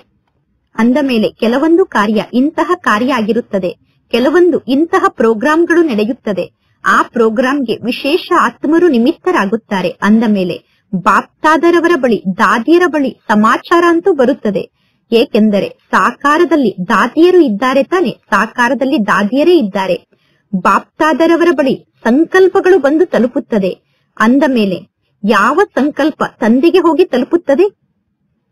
ಅಂದ ಮೇಲೆ ಕೆಲವೊಂದು ಕಾರ್ಯ ಇಂತಹ ಕಾರ್ಯ ಆಗಿರುತ್ತದೆ, ಕೆಲವೊಂದು ಇಂತಹ ಪ್ರೋಗ್ರಾಂಗಳು ನಡೆಯುತ್ತದೆ. ಆ ಪ್ರೋಗ್ರಾಂಗೆ ವಿಶೇಷ ಆತ್ಮರು ನಿಮಿತ್ತರಾಗುತ್ತಾರೆ. ಅಂದ ಮೇಲೆ ಬಾಪ್ತಾದರವರ ಬಳಿ ದಾದಿಯರ ಬಳಿ ಸಮಾಚಾರ ಅಂತೂ ಬರುತ್ತದೆ. ಏಕೆಂದರೆ ಸಾಕಾರದಲ್ಲಿ ದಾದಿಯರು ಇದ್ದಾರೆ ತಾನೆ, ಸಾಕಾರದಲ್ಲಿ ದಾದಿಯರೇ ಇದ್ದಾರೆ. ಬಾಪ್ತಾದರವರ ಬಳಿ ಸಂಕಲ್ಪಗಳು ಬಂದು ತಲುಪುತ್ತದೆ. ಅಂದ ಮೇಲೆ ಯಾವ ಸಂಕಲ್ಪ ತಂದೆಗೆ ಹೋಗಿ ತಲುಪುತ್ತದೆ?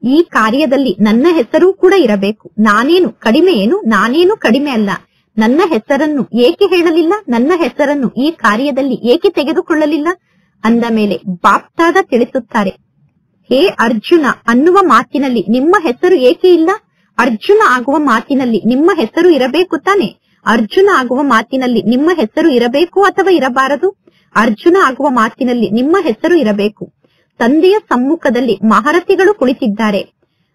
ಈ ಕಾರ್ಯದಲ್ಲಿ ನನ್ನ ಹೆಸರು ಕೂಡ ಇರಬೇಕು. ನಾನೇನು ಕಡಿಮೆ ಏನು? ನಾನೇನು ಕಡಿಮೆ ಅಲ್ಲ. ನನ್ನ ಹೆಸರನ್ನು ಏಕೆ ಹೇಳಲಿಲ್ಲ? ನನ್ನ ಹೆಸರನ್ನು ಈ ಕಾರ್ಯದಲ್ಲಿ ಏಕೆ ತೆಗೆದುಕೊಳ್ಳಲಿಲ್ಲ? ಅಂದ ಮೇಲೆ ಬಾಪ್ತಾದ ತಿಳಿಸುತ್ತಾರೆ, ಹೇ ಅರ್ಜುನ ಅನ್ನುವ ಮಾತಿನಲ್ಲಿ ನಿಮ್ಮ ಹೆಸರು ಏಕೆ ಇಲ್ಲ? ಅರ್ಜುನ ಆಗುವ ಮಾತಿನಲ್ಲಿ ನಿಮ್ಮ ಹೆಸರು ಇರಬೇಕು ತಾನೆ. ಅರ್ಜುನ ಆಗುವ ಮಾತಿನಲ್ಲಿ ನಿಮ್ಮ ಹೆಸರು ಇರಬೇಕು ಅಥವಾ ಇರಬಾರದು? ಅರ್ಜುನ ಆಗುವ ಮಾತಿನಲ್ಲಿ ನಿಮ್ಮ ಹೆಸರು ಇರಬೇಕು. ತಂದೆಯ ಸಮ್ಮುಖದಲ್ಲಿ ಮಹಾರಥಿಗಳು ಕುಳಿತಿದ್ದಾರೆ.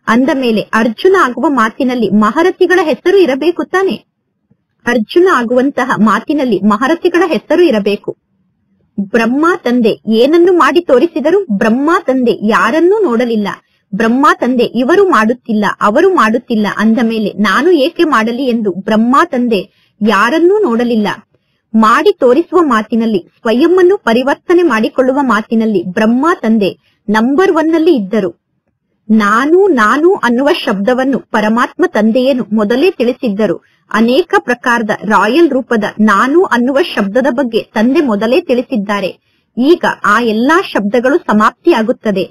ಅಂದ ಮೇಲೆ ಅರ್ಜುನ ಆಗುವ ಮಾತಿನಲ್ಲಿ ಮಹಾರಥಿಗಳ ಹೆಸರು ಇರಬೇಕು ತಾನೆ. ಅರ್ಜುನ ಆಗುವಂತಹ ಮಾತಿನಲ್ಲಿ ಮಹಾರಥಿಗಳ ಹೆಸರು ಇರಬೇಕು. ಬ್ರಹ್ಮ ತಂದೆ ಏನನ್ನು ಮಾಡಿ ತೋರಿಸಿದರು? ಬ್ರಹ್ಮ ತಂದೆ ಯಾರನ್ನೂ ನೋಡಲಿಲ್ಲ. ಬ್ರಹ್ಮ ತಂದೆ ಇವರು ಮಾಡುತ್ತಿಲ್ಲ, ಅವರು ಮಾಡುತ್ತಿಲ್ಲ, ಅಂದ ಮೇಲೆ ನಾನು ಏಕೆ ಮಾಡಲಿ ಎಂದು ಬ್ರಹ್ಮ ತಂದೆ ಯಾರನ್ನೂ ನೋಡಲಿಲ್ಲ. ಮಾಡಿ ತೋರಿಸುವ ಮಾತಿನಲ್ಲಿ, ಸ್ವಯಂವನ್ನು ಪರಿವರ್ತನೆ ಮಾಡಿಕೊಳ್ಳುವ ಮಾತಿನಲ್ಲಿ ಬ್ರಹ್ಮ ತಂದೆ ನಂಬರ್ 1 ನಲ್ಲಿ ಇದ್ದರು. ನಾನು ನಾನು ಅನ್ನುವ ಶಬ್ದವನ್ನು ಪರಮಾತ್ಮ ತಂದೆಯೇನು ಮೊದಲೇ ತಿಳಿಸಿದ್ದರು. ಅನೇಕ ಪ್ರಕಾರದ ರಾಯಲ್ ರೂಪದ ನಾನು ಅನ್ನುವ ಶಬ್ದದ ಬಗ್ಗೆ ತಂದೆ ಮೊದಲೇ ತಿಳಿಸಿದ್ದಾರೆ. ಈಗ ಆ ಎಲ್ಲಾ ಶಬ್ದಗಳು ಸಮಾಪ್ತಿಯಾಗುತ್ತದೆ.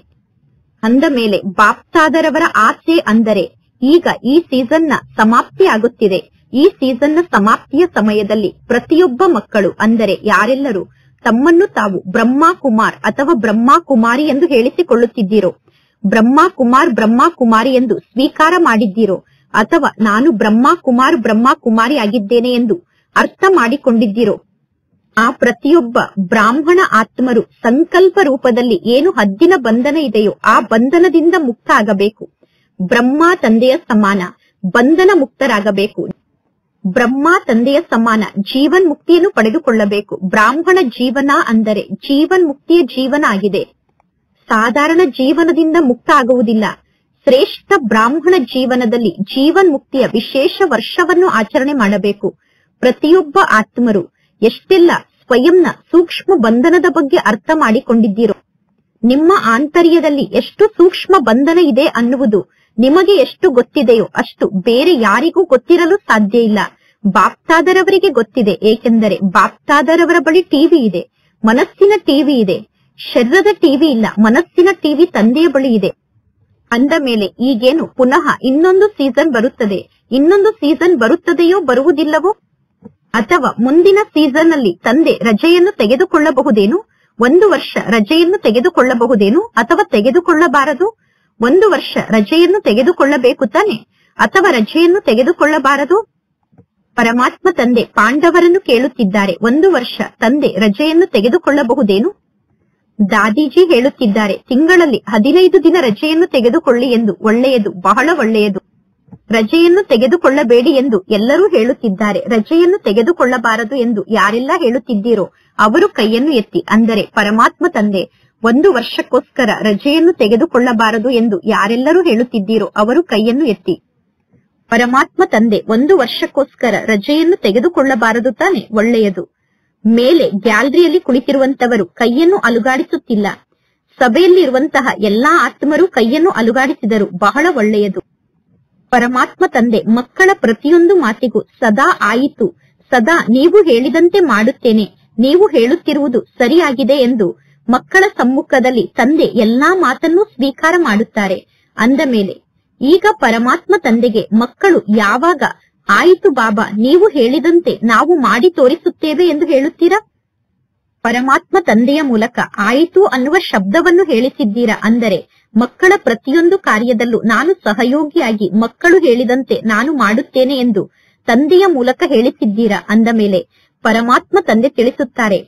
ಅಂದ ಮೇಲೆ ಬಾಪ್ತಾದರವರ ಆಸೆ ಅಂದರೆ ಈಗ ಈ ಸೀಸನ್ನ ಸಮಾಪ್ತಿ ಆಗುತ್ತಿದೆ. ಈ ಸೀಸನ್ನ ಸಮಾಪ್ತಿಯ ಸಮಯದಲ್ಲಿ ಪ್ರತಿಯೊಬ್ಬ ಮಕ್ಕಳು ಅಂದರೆ ಯಾರೆಲ್ಲರೂ ತಮ್ಮನ್ನು ತಾವು ಬ್ರಹ್ಮ ಕುಮಾರ್ ಅಥವಾ ಬ್ರಹ್ಮ ಕುಮಾರಿ ಎಂದು ಹೇಳಿಸಿಕೊಳ್ಳುತ್ತಿದ್ದೀರೋ, ಬ್ರಹ್ಮ ಕುಮಾರ್ ಬ್ರಹ್ಮ ಕುಮಾರಿ ಎಂದು ಸ್ವೀಕಾರ ಮಾಡಿದ್ದೀರೋ, ಅಥವಾ ನಾನು ಬ್ರಹ್ಮ ಕುಮಾರ್ ಬ್ರಹ್ಮ ಕುಮಾರಿ ಆಗಿದ್ದೇನೆ ಎಂದು ಅರ್ಥ ಮಾಡಿಕೊಂಡಿದ್ದೀರೋ, ಆ ಪ್ರತಿಯೊಬ್ಬ ಬ್ರಾಹ್ಮಣ ಆತ್ಮರು ಸಂಕಲ್ಪ ರೂಪದಲ್ಲಿ ಏನು ಹದ್ದಿನ ಬಂಧನ ಇದೆಯೋ ಆ ಬಂಧನದಿಂದ ಮುಕ್ತ ಆಗಬೇಕು. ಬ್ರಹ್ಮ ತಂದೆಯ ಸಮಾನ ಬಂಧನ ಮುಕ್ತರಾಗಬೇಕು. ಬ್ರಹ್ಮ ತಂದೆಯ ಸಮಾನ ಜೀವನ್ ಮುಕ್ತಿಯನ್ನು ಪಡೆದುಕೊಳ್ಳಬೇಕು. ಬ್ರಾಹ್ಮಣ ಜೀವನ ಅಂದರೆ ಜೀವನ್ ಮುಕ್ತಿಯ ಜೀವನ ಆಗಿದೆ. ಸಾಧಾರಣ ಜೀವನದಿಂದ ಮುಕ್ತ ಆಗುವುದಿಲ್ಲ. ಶ್ರೇಷ್ಠ ಬ್ರಾಹ್ಮಣ ಜೀವನದಲ್ಲಿ ಜೀವನ್ ಮುಕ್ತಿಯ ವಿಶೇಷ ವರ್ಷವನ್ನು ಆಚರಣೆ ಮಾಡಬೇಕು. ಪ್ರತಿಯೊಬ್ಬ ಆತ್ಮರು ಎಷ್ಟೆಲ್ಲ ಸ್ವಯಂನ ಸೂಕ್ಷ್ಮ ಬಂಧನದ ಬಗ್ಗೆ ಅರ್ಥ ಮಾಡಿಕೊಂಡಿದ್ದೀರೋ, ನಿಮ್ಮ ಆಂತರ್ಯದಲ್ಲಿ ಎಷ್ಟು ಸೂಕ್ಷ್ಮ ಬಂಧನ ಇದೆ ಅನ್ನುವುದು ನಿಮಗೆ ಎಷ್ಟು ಗೊತ್ತಿದೆಯೋ ಅಷ್ಟು ಬೇರೆ ಯಾರಿಗೂ ಗೊತ್ತಿರಲು ಸಾಧ್ಯ ಇಲ್ಲ. ಬಾಪ್ತಾದರವರಿಗೆ ಗೊತ್ತಿದೆ. ಏಕೆಂದರೆ ಬಾಪ್ತಾದರವರ ಬಳಿ ಟಿವಿ ಇದೆ, ಮನಸ್ಸಿನ ಟಿವಿ ಇದೆ. ಶರೀರದ ಟಿವಿ ಇಲ್ಲ, ಮನಸ್ಸಿನ ಟಿವಿ ತಂದೆಯ ಬಳಿ ಇದೆ. ಅಂದ ಮೇಲೆ ಈಗೇನು ಪುನಃ ಇನ್ನೊಂದು ಸೀಸನ್ ಬರುತ್ತದೆ. ಇನ್ನೊಂದು ಸೀಸನ್ ಬರುತ್ತದೆಯೋ ಬರುವುದಿಲ್ಲವೋ, ಅಥವಾ ಮುಂದಿನ ಸೀಸನ್ ಅಲ್ಲಿ ತಂದೆ ರಜೆಯನ್ನು ತೆಗೆದುಕೊಳ್ಳಬಹುದೇನು? 1 ವರ್ಷ ರಜೆಯನ್ನು ತೆಗೆದುಕೊಳ್ಳಬಹುದೇನು ಅಥವಾ ತೆಗೆದುಕೊಳ್ಳಬಾರದು? 1 ವರ್ಷ ರಜೆಯನ್ನು ತೆಗೆದುಕೊಳ್ಳಬೇಕು ತಾನೆ, ಅಥವಾ ರಜೆಯನ್ನು ತೆಗೆದುಕೊಳ್ಳಬಾರದು? ಪರಮಾತ್ಮ ತಂದೆ ಪಾಂಡವರನ್ನು ಕೇಳುತ್ತಿದ್ದಾರೆ, 1 ವರ್ಷ ತಂದೆ ರಜೆಯನ್ನು ತೆಗೆದುಕೊಳ್ಳಬಹುದೇನು? ದಾದೀಜಿ ಹೇಳುತ್ತಿದ್ದಾರೆ, ತಿಂಗಳಲ್ಲಿ 15 ದಿನ ರಜೆಯನ್ನು ತೆಗೆದುಕೊಳ್ಳಿ ಎಂದು. ಒಳ್ಳೆಯದು, ಬಹಳ ಒಳ್ಳೆಯದು. ರಜೆಯನ್ನು ತೆಗೆದುಕೊಳ್ಳಬೇಡಿ ಎಂದು ಎಲ್ಲರೂ ಹೇಳುತ್ತಿದ್ದಾರೆ. ರಜೆಯನ್ನು ತೆಗೆದುಕೊಳ್ಳಬಾರದು ಎಂದು ಯಾರೆಲ್ಲ ಹೇಳುತ್ತಿದ್ದೀರೋ ಅವರು ಕೈಯನ್ನು ಎತ್ತಿ. ಅಂದರೆ ಪರಮಾತ್ಮ ತಂದೆ 1 ವರ್ಷಕ್ಕೋಸ್ಕರ ರಜೆಯನ್ನು ತೆಗೆದುಕೊಳ್ಳಬಾರದು ಎಂದು ಯಾರೆಲ್ಲರೂ ಹೇಳುತ್ತಿದ್ದೀರೋ ಅವರು ಕೈಯನ್ನು ಎತ್ತಿ. ಪರಮಾತ್ಮ ತಂದೆ 1 ವರ್ಷಕ್ಕೋಸ್ಕರ ರಜೆಯನ್ನು ತೆಗೆದುಕೊಳ್ಳಬಾರದು ತಾನೆ, ಒಳ್ಳೆಯದು. ಮೇಲೆ ಗ್ಯಾಲರಿಯಲ್ಲಿ ಕುಳಿತಿರುವಂತವರು ಕೈಯನ್ನು ಅಲುಗಾಡಿಸುತ್ತಿಲ್ಲ. ಸಭೆಯಲ್ಲಿ ಇರುವಂತಹ ಎಲ್ಲಾ ಆತ್ಮರು ಕೈಯನ್ನು ಅಲುಗಾಡಿಸಿದರು, ಬಹಳ ಒಳ್ಳೆಯದು. ಪರಮಾತ್ಮ ತಂದೆ ಮಕ್ಕಳ ಪ್ರತಿಯೊಂದು ಮಾತಿಗೂ ಸದಾ ಆಯಿತು, ಸದಾ ನೀವು ಹೇಳಿದಂತೆ ಮಾಡುತ್ತೇನೆ, ನೀವು ಹೇಳುತ್ತಿರುವುದು ಸರಿಯಾಗಿದೆ ಎಂದು ಮಕ್ಕಳ ಸಮ್ಮುಖದಲ್ಲಿ ತಂದೆ ಎಲ್ಲಾ ಮಾತನ್ನು ಸ್ವೀಕಾರ ಮಾಡುತ್ತಾರೆ. ಅಂದ ಮೇಲೆ ಈಗ ಪರಮಾತ್ಮ ತಂದೆಗೆ ಮಕ್ಕಳು ಯಾವಾಗ ಆಯಿತು ಬಾಬಾ, ನೀವು ಹೇಳಿದಂತೆ ನಾವು ಮಾಡಿ ತೋರಿಸುತ್ತೇವೆ ಎಂದು ಹೇಳುತ್ತೀರಾ? ಪರಮಾತ್ಮ ತಂದೆಯ ಮೂಲಕ ಆಯಿತು ಅನ್ನುವ ಶಬ್ದವನ್ನು ಹೇಳಿಸಿದ್ದೀರಾ. ಅಂದರೆ ಮಕ್ಕಳ ಪ್ರತಿಯೊಂದು ಕಾರ್ಯದಲ್ಲೂ ನಾನು ಸಹಯೋಗಿಯಾಗಿ ಮಕ್ಕಳು ಹೇಳಿದಂತೆ ನಾನು ಮಾಡುತ್ತೇನೆ ಎಂದು ತಂದೆಯ ಮೂಲಕ ಹೇಳಿಸಿದ್ದೀರಾ. ಅಂದ ಮೇಲೆ ಪರಮಾತ್ಮ ತಂದೆ ತಿಳಿಸುತ್ತಾರೆ,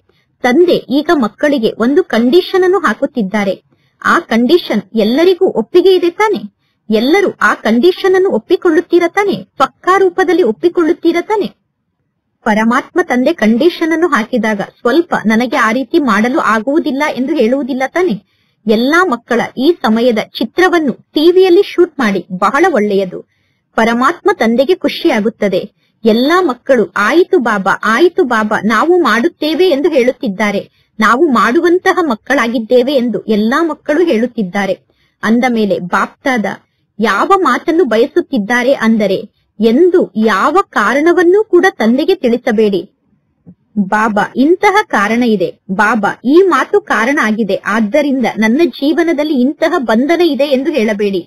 ತಂದೆ ಈಗ ಮಕ್ಕಳಿಗೆ ಒಂದು ಕಂಡೀಷನ್ ಅನ್ನು ಹಾಕುತ್ತಿದ್ದಾರೆ. ಆ ಕಂಡೀಷನ್ ಎಲ್ಲರಿಗೂ ಒಪ್ಪಿಗೆ ಇದೆ ತಾನೆ? ಎಲ್ಲರೂ ಆ ಕಂಡೀಷನ್ ಅನ್ನು ಒಪ್ಪಿಕೊಳ್ಳುತ್ತೀರಾ ತಾನೆ? ಪಕ್ಕಾ ರೂಪದಲ್ಲಿ ಒಪ್ಪಿಕೊಳ್ಳುತ್ತೀರಾ ತಾನೆ? ಪರಮಾತ್ಮ ತಂದೆ ಕಂಡೀಷನ್ ಅನ್ನು ಹಾಕಿದಾಗ ಸ್ವಲ್ಪ ನನಗೆ ಆ ರೀತಿ ಮಾಡಲು ಆಗುವುದಿಲ್ಲ ಎಂದು ಹೇಳುವುದಿಲ್ಲ ತಾನೆ? ಎಲ್ಲಾ ಮಕ್ಕಳ ಈ ಸಮಯದ ಚಿತ್ರವನ್ನು ಟಿವಿಯಲ್ಲಿ ಶೂಟ್ ಮಾಡಿ, ಬಹಳ ಒಳ್ಳೆಯದು. ಪರಮಾತ್ಮ ತಂದೆಗೆ ಖುಷಿಯಾಗುತ್ತದೆ. ಎಲ್ಲಾ ಮಕ್ಕಳು ಆಯಿತು ಬಾಬಾ, ಆಯಿತು ಬಾಬಾ, ನಾವು ಮಾಡುತ್ತೇವೆ ಎಂದು ಹೇಳುತ್ತಿದ್ದಾರೆ. ನಾವು ಮಾಡುವಂತಹ ಮಕ್ಕಳಾಗಿದ್ದೇವೆ ಎಂದು ಎಲ್ಲಾ ಮಕ್ಕಳು ಹೇಳುತ್ತಿದ್ದಾರೆ. ಅಂದ ಮೇಲೆ ಬಾಪ್ತಾದ ಯಾವ ಮಾತನ್ನು ಬಯಸುತ್ತಿದ್ದಾರೆ ಅಂದರೆ, ಎಂದು ಯಾವ ಕಾರಣವನ್ನೂ ಕೂಡ ತಂದೆಗೆ ತಿಳಿಸಬೇಡಿ. ಬಾಬಾ ಇಂತಹ ಕಾರಣ ಇದೆ, ಬಾಬಾ ಈ ಮಾತು ಕಾರಣ ಆಗಿದೆ, ಆದ್ದರಿಂದ ನನ್ನ ಜೀವನದಲ್ಲಿ ಇಂತಹ ಬಂಧನ ಇದೆ ಎಂದು ಹೇಳಬೇಡಿ.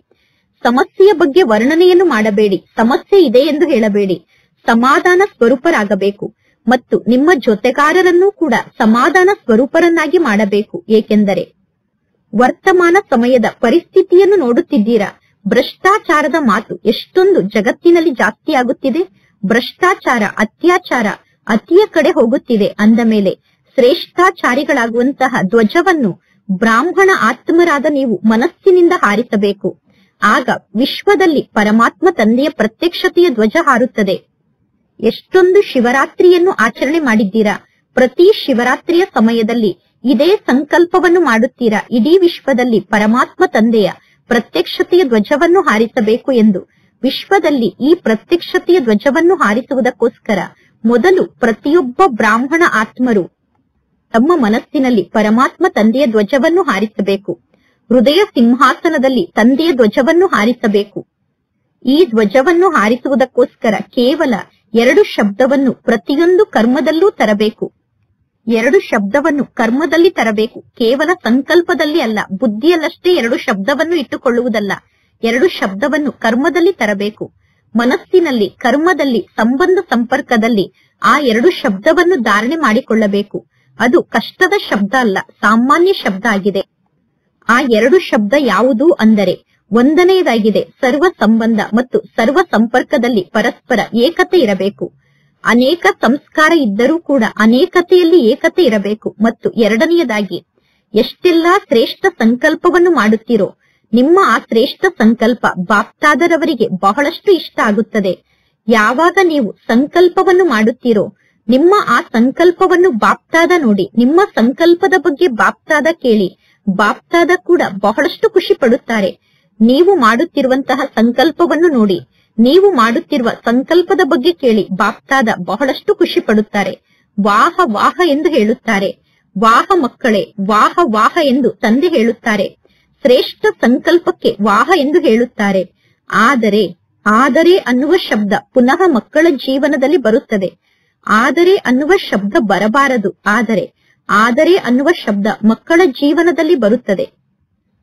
ಸಮಸ್ಯೆಯ ಬಗ್ಗೆ ವರ್ಣನೆಯನ್ನು ಮಾಡಬೇಡಿ. ಸಮಸ್ಯೆ ಇದೆ ಎಂದು ಹೇಳಬೇಡಿ. ಸಮಾಧಾನ ಸ್ವರೂಪರಾಗಬೇಕು ಮತ್ತು ನಿಮ್ಮ ಜೊತೆಗಾರರನ್ನೂ ಕೂಡ ಸಮಾಧಾನ ಸ್ವರೂಪರನ್ನಾಗಿ ಮಾಡಬೇಕು. ಏಕೆಂದರೆ ವರ್ತಮಾನ ಸಮಯದ ಪರಿಸ್ಥಿತಿಯನ್ನು ನೋಡುತ್ತಿದ್ದೀರಾ. ಭ್ರಷ್ಟಾಚಾರದ ಮಾತು ಎಷ್ಟೊಂದು ಜಗತ್ತಿನಲ್ಲಿ ಜಾಸ್ತಿ ಆಗುತ್ತಿದೆ. ಭ್ರಷ್ಟಾಚಾರ, ಅತ್ಯಾಚಾರ ಅತಿಯ ಕಡೆ ಹೋಗುತ್ತಿದೆ. ಅಂದ ಮೇಲೆ ಶ್ರೇಷ್ಠಾಚಾರಿಗಳಾಗುವಂತಹ ಧ್ವಜವನ್ನು ಬ್ರಾಹ್ಮಣ ಆತ್ಮರಾದ ನೀವು ಮನಸ್ಸಿನಿಂದ ಹಾರಿಸಬೇಕು. ಆಗ ವಿಶ್ವದಲ್ಲಿ ಪರಮಾತ್ಮ ತಂದೆಯ ಪ್ರತ್ಯಕ್ಷತೆಯ ಧ್ವಜ ಹಾರುತ್ತದೆ. ಎಷ್ಟೊಂದು ಶಿವರಾತ್ರಿಯನ್ನು ಆಚರಣೆ ಮಾಡಿದ್ದೀರಾ. ಪ್ರತಿ ಶಿವರಾತ್ರಿಯ ಸಮಯದಲ್ಲಿ ಇದೇ ಸಂಕಲ್ಪವನ್ನು ಮಾಡುತ್ತೀರಾ, ಇಡೀ ವಿಶ್ವದಲ್ಲಿ ಪರಮಾತ್ಮ ತಂದೆಯ ಪ್ರತ್ಯಕ್ಷತೆಯ ಧ್ವಜವನ್ನು ಹಾರಿಸಬೇಕು ಎಂದು. ವಿಶ್ವದಲ್ಲಿ ಈ ಪ್ರತ್ಯಕ್ಷತೆಯ ಧ್ವಜವನ್ನು ಹಾರಿಸುವುದಕ್ಕೋಸ್ಕರ ಮೊದಲು ಪ್ರತಿಯೊಬ್ಬ ಬ್ರಾಹ್ಮಣ ಆತ್ಮರು ತಮ್ಮ ಮನಸ್ಸಿನಲ್ಲಿ ಪರಮಾತ್ಮ ತಂದೆಯ ಧ್ವಜವನ್ನು ಹಾರಿಸಬೇಕು. ಹೃದಯ ಸಿಂಹಾಸನದಲ್ಲಿ ತಂದೆಯ ಧ್ವಜವನ್ನು ಹಾರಿಸಬೇಕು. ಈ ಧ್ವಜವನ್ನು ಹಾರಿಸುವುದಕ್ಕೋಸ್ಕರ ಕೇವಲ 2 ಶಬ್ದವನ್ನು ಪ್ರತಿಯೊಂದು ಕರ್ಮದಲ್ಲೂ ತರಬೇಕು. ಎರಡು ಶಬ್ದವನ್ನು ಕರ್ಮದಲ್ಲಿ ತರಬೇಕು. ಕೇವಲ ಸಂಕಲ್ಪದಲ್ಲಿ ಅಲ್ಲ, ಬುದ್ಧಿಯಲ್ಲಷ್ಟೇ ಎರಡು ಶಬ್ದವನ್ನು ಇಟ್ಟುಕೊಳ್ಳುವುದಲ್ಲ, ಎರಡು ಶಬ್ದವನ್ನು ಕರ್ಮದಲ್ಲಿ ತರಬೇಕು. ಮನಸ್ಸಿನಲ್ಲಿ, ಕರ್ಮದಲ್ಲಿ, ಸಂಬಂಧ ಸಂಪರ್ಕದಲ್ಲಿ ಆ ಎರಡು ಶಬ್ದವನ್ನು ಧಾರಣೆ ಮಾಡಿಕೊಳ್ಳಬೇಕು. ಅದು ಕಷ್ಟದ ಶಬ್ದ ಅಲ್ಲ, ಸಾಮಾನ್ಯ ಶಬ್ದ ಆಗಿದೆ. ಆ ಎರಡು ಶಬ್ದ ಯಾವುದು ಅಂದರೆ, ಒಂದನೆಯದಾಗಿದೆ ಸರ್ವ ಸಂಬಂಧ ಮತ್ತು ಸರ್ವ ಸಂಪರ್ಕದಲ್ಲಿ ಪರಸ್ಪರ ಏಕತೆ ಇರಬೇಕು. ಅನೇಕ ಸಂಸ್ಕಾರ ಇದ್ದರೂ ಕೂಡ ಅನೇಕತೆಯಲ್ಲಿ ಏಕತೆ ಇರಬೇಕು. ಮತ್ತು ಎರಡನೆಯದಾಗಿ, ಎಷ್ಟೆಲ್ಲಾ ಶ್ರೇಷ್ಠ ಸಂಕಲ್ಪವನ್ನು ಮಾಡುತ್ತೀರೋ ನಿಮ್ಮ ಆ ಶ್ರೇಷ್ಠ ಸಂಕಲ್ಪ ಬಾಪ್ತಾದರವರಿಗೆ ಬಹಳಷ್ಟು ಇಷ್ಟ ಆಗುತ್ತದೆ. ಯಾವಾಗ ನೀವು ಸಂಕಲ್ಪವನ್ನು ಮಾಡುತ್ತೀರೋ ನಿಮ್ಮ ಆ ಸಂಕಲ್ಪವನ್ನು ಬಾಪ್ತಾದ ನೋಡಿ, ನಿಮ್ಮ ಸಂಕಲ್ಪದ ಬಗ್ಗೆ ಬಾಪ್ತಾದ ಕೇಳಿ, ಬಾಪ್ತಾದ ಕೂಡ ಬಹಳಷ್ಟು ಖುಷಿ ಪಡುತ್ತಾರೆ. ನೀವು ಮಾಡುತ್ತಿರುವಂತಹ ಸಂಕಲ್ಪವನ್ನು ನೋಡಿ, ನೀವು ಮಾಡುತ್ತಿರುವ ಸಂಕಲ್ಪದ ಬಗ್ಗೆ ಕೇಳಿ ಬಾಪ್ತಾದ ಬಹಳಷ್ಟು ಖುಷಿ ಪಡುತ್ತಾರೆ. ವಾಹ ವಾಹ ಎಂದು ಹೇಳುತ್ತಾರೆ. ವಾಹ ಮಕ್ಕಳೇ, ವಾಹ ವಾಹ ಎಂದು ತಂದೆ ಹೇಳುತ್ತಾರೆ. ಶ್ರೇಷ್ಠ ಸಂಕಲ್ಪಕ್ಕೆ ವಾಹ ಎಂದು ಹೇಳುತ್ತಾರೆ. ಆದರೆ ಅನ್ನುವ ಶಬ್ದ ಪುನಃ ಮಕ್ಕಳ ಜೀವನದಲ್ಲಿ ಬರುತ್ತದೆ. ಆದರೆ ಅನ್ನುವ ಶಬ್ದ ಬರಬಾರದು. ಆದರೆ ಅನ್ನುವ ಶಬ್ದ ಮಕ್ಕಳ ಜೀವನದಲ್ಲಿ ಬರುತ್ತದೆ.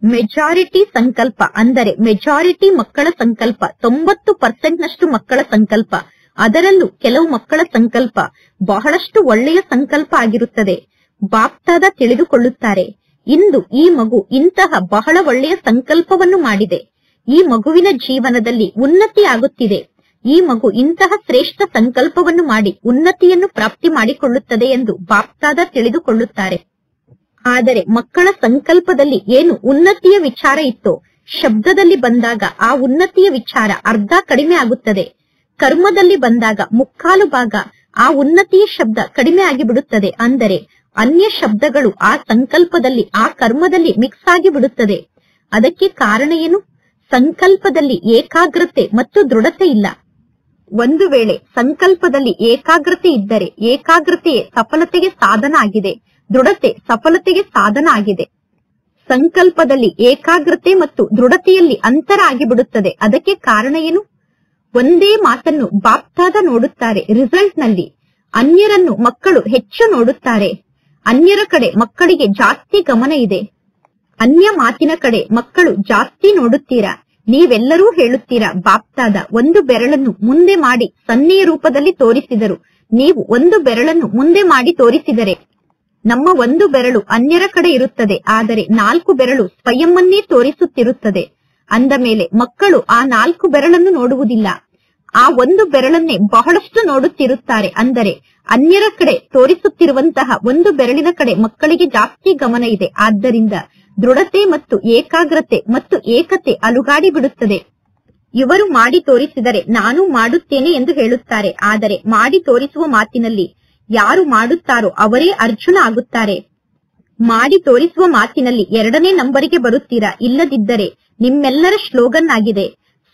ಮೆಜಾರಿಟಿ ಸಂಕಲ್ಪ ಅಂದರೆ ಮೆಜಾರಿಟಿ ಮಕ್ಕಳ ಸಂಕಲ್ಪ, 90% ಮಕ್ಕಳ ಸಂಕಲ್ಪ, ಅದರಲ್ಲೂ ಕೆಲವು ಮಕ್ಕಳ ಸಂಕಲ್ಪ ಬಹಳಷ್ಟು ಒಳ್ಳೆಯ ಸಂಕಲ್ಪ ಆಗಿರುತ್ತದೆ. ಬಾಪ್ತಾದ ತಿಳಿದುಕೊಳ್ಳುತ್ತಾರೆ, ಇಂದು ಈ ಮಗು ಇಂತಹ ಬಹಳ ಒಳ್ಳೆಯ ಸಂಕಲ್ಪವನ್ನು ಮಾಡಿದೆ, ಈ ಮಗುವಿನ ಜೀವನದಲ್ಲಿ ಉನ್ನತಿ ಆಗುತ್ತಿದೆ, ಈ ಮಗು ಇಂತಹ ಶ್ರೇಷ್ಠ ಸಂಕಲ್ಪವನ್ನು ಮಾಡಿ ಉನ್ನತಿಯನ್ನು ಪ್ರಾಪ್ತಿ ಮಾಡಿಕೊಳ್ಳುತ್ತದೆ ಎಂದು ಬಾಪ್ತಾದ ತಿಳಿದುಕೊಳ್ಳುತ್ತಾರೆ. ಆದರೆ ಮಕ್ಕಳ ಸಂಕಲ್ಪದಲ್ಲಿ ಏನು ಉನ್ನತಿಯ ವಿಚಾರ ಇತ್ತೋ ಶಬ್ದದಲ್ಲಿ ಬಂದಾಗ ಆ ಉನ್ನತಿಯ ವಿಚಾರ ಅರ್ಧ ಕಡಿಮೆ ಆಗುತ್ತದೆ. ಕರ್ಮದಲ್ಲಿ ಬಂದಾಗ ಮುಕ್ಕಾಲು ಭಾಗ ಆ ಉನ್ನತಿಯ ಶಬ್ದ ಕಡಿಮೆ ಆಗಿಬಿಡುತ್ತದೆ. ಅಂದರೆ ಅನ್ಯ ಶಬ್ದಗಳು ಆ ಸಂಕಲ್ಪದಲ್ಲಿ, ಆ ಕರ್ಮದಲ್ಲಿ ಮಿಕ್ಸ್ ಆಗಿ ಬಿಡುತ್ತದೆ. ಅದಕ್ಕೆ ಕಾರಣ ಏನು? ಸಂಕಲ್ಪದಲ್ಲಿ ಏಕಾಗ್ರತೆ ಮತ್ತು ದೃಢತೆ ಇಲ್ಲ. ಒಂದು ವೇಳೆ ಸಂಕಲ್ಪದಲ್ಲಿ ಏಕಾಗ್ರತೆ ಇದ್ದರೆ ಏಕಾಗ್ರತೆಯೇ ಸಫಲತೆಗೆ ಸಾಧನ ಆಗಿದೆ, ದೃಢತೆ ಸಫಲತೆಗೆ ಸಾಧನ ಆಗಿದೆ. ಸಂಕಲ್ಪದಲ್ಲಿ ಏಕಾಗ್ರತೆ ಮತ್ತು ದೃಢತೆಯಲ್ಲಿ ಅಂತರ ಆಗಿಬಿಡುತ್ತದೆ. ಅದಕ್ಕೆ ಕಾರಣ ಏನು? ಒಂದೇ ಮಾತನ್ನು ಬಾಪ್ತಾದ ನೋಡುತ್ತಾರೆ. ರಿಸಲ್ಟ್ ನಲ್ಲಿ ಅನ್ಯರನ್ನು ಮಕ್ಕಳು ಹೆಚ್ಚು ನೋಡುತ್ತಾರೆ. ಅನ್ಯರ ಕಡೆ ಮಕ್ಕಳಿಗೆ ಜಾಸ್ತಿ ಗಮನ ಇದೆ. ಅನ್ಯ ಮಾತಿನ ಕಡೆ ಮಕ್ಕಳು ಜಾಸ್ತಿ ನೋಡುತ್ತೀರಾ. ನೀವೆಲ್ಲರೂ ಹೇಳುತ್ತೀರಾ, ಬಾಪ್ತಾದ ಒಂದು ಬೆರಳನ್ನು ಮುಂದೆ ಮಾಡಿ ಸನ್ನೆಯ ರೂಪದಲ್ಲಿ ತೋರಿಸಿದರು. ನೀವು ಒಂದು ಬೆರಳನ್ನು ಮುಂದೆ ಮಾಡಿ ತೋರಿಸಿದರೆ ನಮ್ಮ ಒಂದು ಬೆರಳು ಅನ್ಯರ ಕಡೆ ಇರುತ್ತದೆ, ಆದರೆ 4 ಬೆರಳು ಸ್ವಯಂವನ್ನೇ ತೋರಿಸುತ್ತಿರುತ್ತದೆ. ಅಂದ ಮೇಲೆ ಮಕ್ಕಳು ಆ 4 ಬೆರಳನ್ನು ನೋಡುವುದಿಲ್ಲ, ಆ ಒಂದು ಬೆರಳನ್ನೇ ಬಹಳಷ್ಟು ನೋಡುತ್ತಿರುತ್ತಾರೆ. ಅಂದರೆ ಅನ್ಯರ ಕಡೆ ತೋರಿಸುತ್ತಿರುವಂತಹ ಒಂದು ಬೆರಳಿನ ಕಡೆ ಮಕ್ಕಳಿಗೆ ಜಾಸ್ತಿ ಗಮನ ಇದೆ. ಆದ್ದರಿಂದ ದೃಢತೆ ಮತ್ತು ಏಕಾಗ್ರತೆ ಮತ್ತು ಏಕತೆ ಅಲುಗಾಡಿ ಬಿಡುತ್ತದೆ. ಇವರು ಮಾಡಿ ತೋರಿಸಿದರೆ ನಾನು ಮಾಡುತ್ತೇನೆ ಎಂದು ಹೇಳುತ್ತಾರೆ. ಆದರೆ ಮಾಡಿ ತೋರಿಸುವ ಮಾತಿನಲ್ಲಿ ಯಾರು ಮಾಡುತ್ತಾರೋ ಅವರೇ ಅರ್ಜುನ ಆಗುತ್ತಾರೆ. ಮಾಡಿ ತೋರಿಸುವ ಮಾತಿನಲ್ಲಿ 2ನೇ ನಂಬರಿಗೆ ಬರುತ್ತೀರಾ. ಇಲ್ಲದಿದ್ದರೆ ನಿಮ್ಮೆಲ್ಲರ ಸ್ಲೋಗನ್ ಆಗಿದೆ,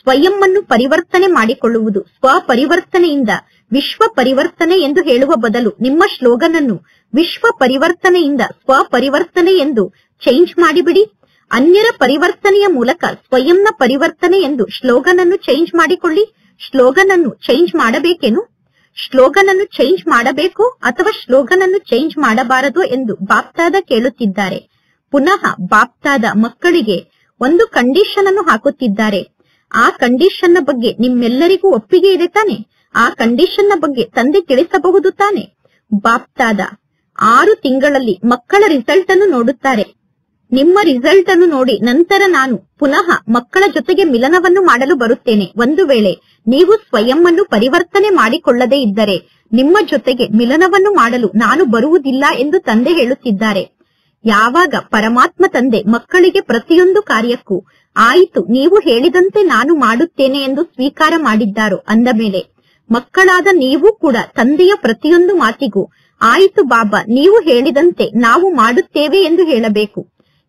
ಸ್ವಯಂವನ್ನು ಪರಿವರ್ತನೆ ಮಾಡಿಕೊಳ್ಳುವುದು. ಸ್ವಪರಿವರ್ತನೆಯಿಂದ ವಿಶ್ವ ಪರಿವರ್ತನೆ ಎಂದು ಹೇಳುವ ಬದಲು ನಿಮ್ಮ ಸ್ಲೋಗನ್ ಅನ್ನು ವಿಶ್ವ ಪರಿವರ್ತನೆಯಿಂದ ಸ್ವಪರಿವರ್ತನೆ ಎಂದು ಚೇಂಜ್ ಮಾಡಿಬಿಡಿ. ಅನ್ಯರ ಪರಿವರ್ತನೆಯ ಮೂಲಕ ಸ್ವಯಂನ ಪರಿವರ್ತನೆ ಎಂದು ಸ್ಲೋಗನ್ ಅನ್ನು ಚೇಂಜ್ ಮಾಡಿಕೊಳ್ಳಿ. ಸ್ಲೋಗನ್ ಅನ್ನು ಚೇಂಜ್ ಮಾಡಬೇಕೇನು? ಸ್ಲೋಗನ್ ಅನ್ನು ಚೇಂಜ್ ಮಾಡಬೇಕು ಅಥವಾ ಸ್ಲೋಗನ್ ಅನ್ನು ಚೇಂಜ್ ಮಾಡಬಾರದು ಎಂದು ಬಾಪ್ತಾದ ಕೇಳುತ್ತಿದ್ದಾರೆ. ಪುನಃ ಬಾಪ್ತಾದ ಮಕ್ಕಳಿಗೆ ಒಂದು ಕಂಡೀಷನ್ ಅನ್ನು ಹಾಕುತ್ತಿದ್ದಾರೆ. ಆ ಕಂಡೀಷನ್ ನ ಬಗ್ಗೆ ನಿಮ್ಮೆಲ್ಲರಿಗೂ ಒಪ್ಪಿಗೆ ಇದೆ ತಾನೆ? ಆ ಕಂಡೀಷನ್ ನ ಬಗ್ಗೆ ತಂದೆ ತಿಳಿಸಬಹುದು ತಾನೆ? ಬಾಪ್ತಾದ 6 ತಿಂಗಳಲ್ಲಿ ಮಕ್ಕಳ ರಿಸಲ್ಟ್ ಅನ್ನು ನೋಡುತ್ತಾರೆ. ನಿಮ್ಮ ರಿಸಲ್ಟ್ ಅನ್ನು ನೋಡಿ ನಂತರ ನಾನು ಪುನಃ ಮಕ್ಕಳ ಜೊತೆಗೆ ಮಿಲನವನ್ನು ಮಾಡಲು ಬರುತ್ತೇನೆ. ಒಂದು ವೇಳೆ ನೀವು ಸ್ವಯಂವನ್ನು ಪರಿವರ್ತನೆ ಮಾಡಿಕೊಳ್ಳದೇ ಇದ್ದರೆ ನಿಮ್ಮ ಜೊತೆಗೆ ಮಿಲನವನ್ನು ಮಾಡಲು ನಾನು ಬರುವುದಿಲ್ಲ ಎಂದು ತಂದೆ ಹೇಳುತ್ತಿದ್ದಾರೆ. ಯಾವಾಗ ಪರಮಾತ್ಮ ತಂದೆ ಮಕ್ಕಳಿಗೆ ಪ್ರತಿಯೊಂದು ಕಾರ್ಯಕ್ಕೂ ಆಯಿತು ನೀವು ಹೇಳಿದಂತೆ ನಾನು ಮಾಡುತ್ತೇನೆ ಎಂದು ಸ್ವೀಕಾರ ಮಾಡಿದ್ದಾರೋ, ಅಂದ ಮೇಲೆ ಮಕ್ಕಳಾದ ನೀವು ಕೂಡ ತಂದೆಯ ಪ್ರತಿಯೊಂದು ಮಾತಿಗೂ ಆಯಿತು ಬಾಬಾ ನೀವು ಹೇಳಿದಂತೆ ನಾವು ಮಾಡುತ್ತೇವೆ ಎಂದು ಹೇಳಬೇಕು.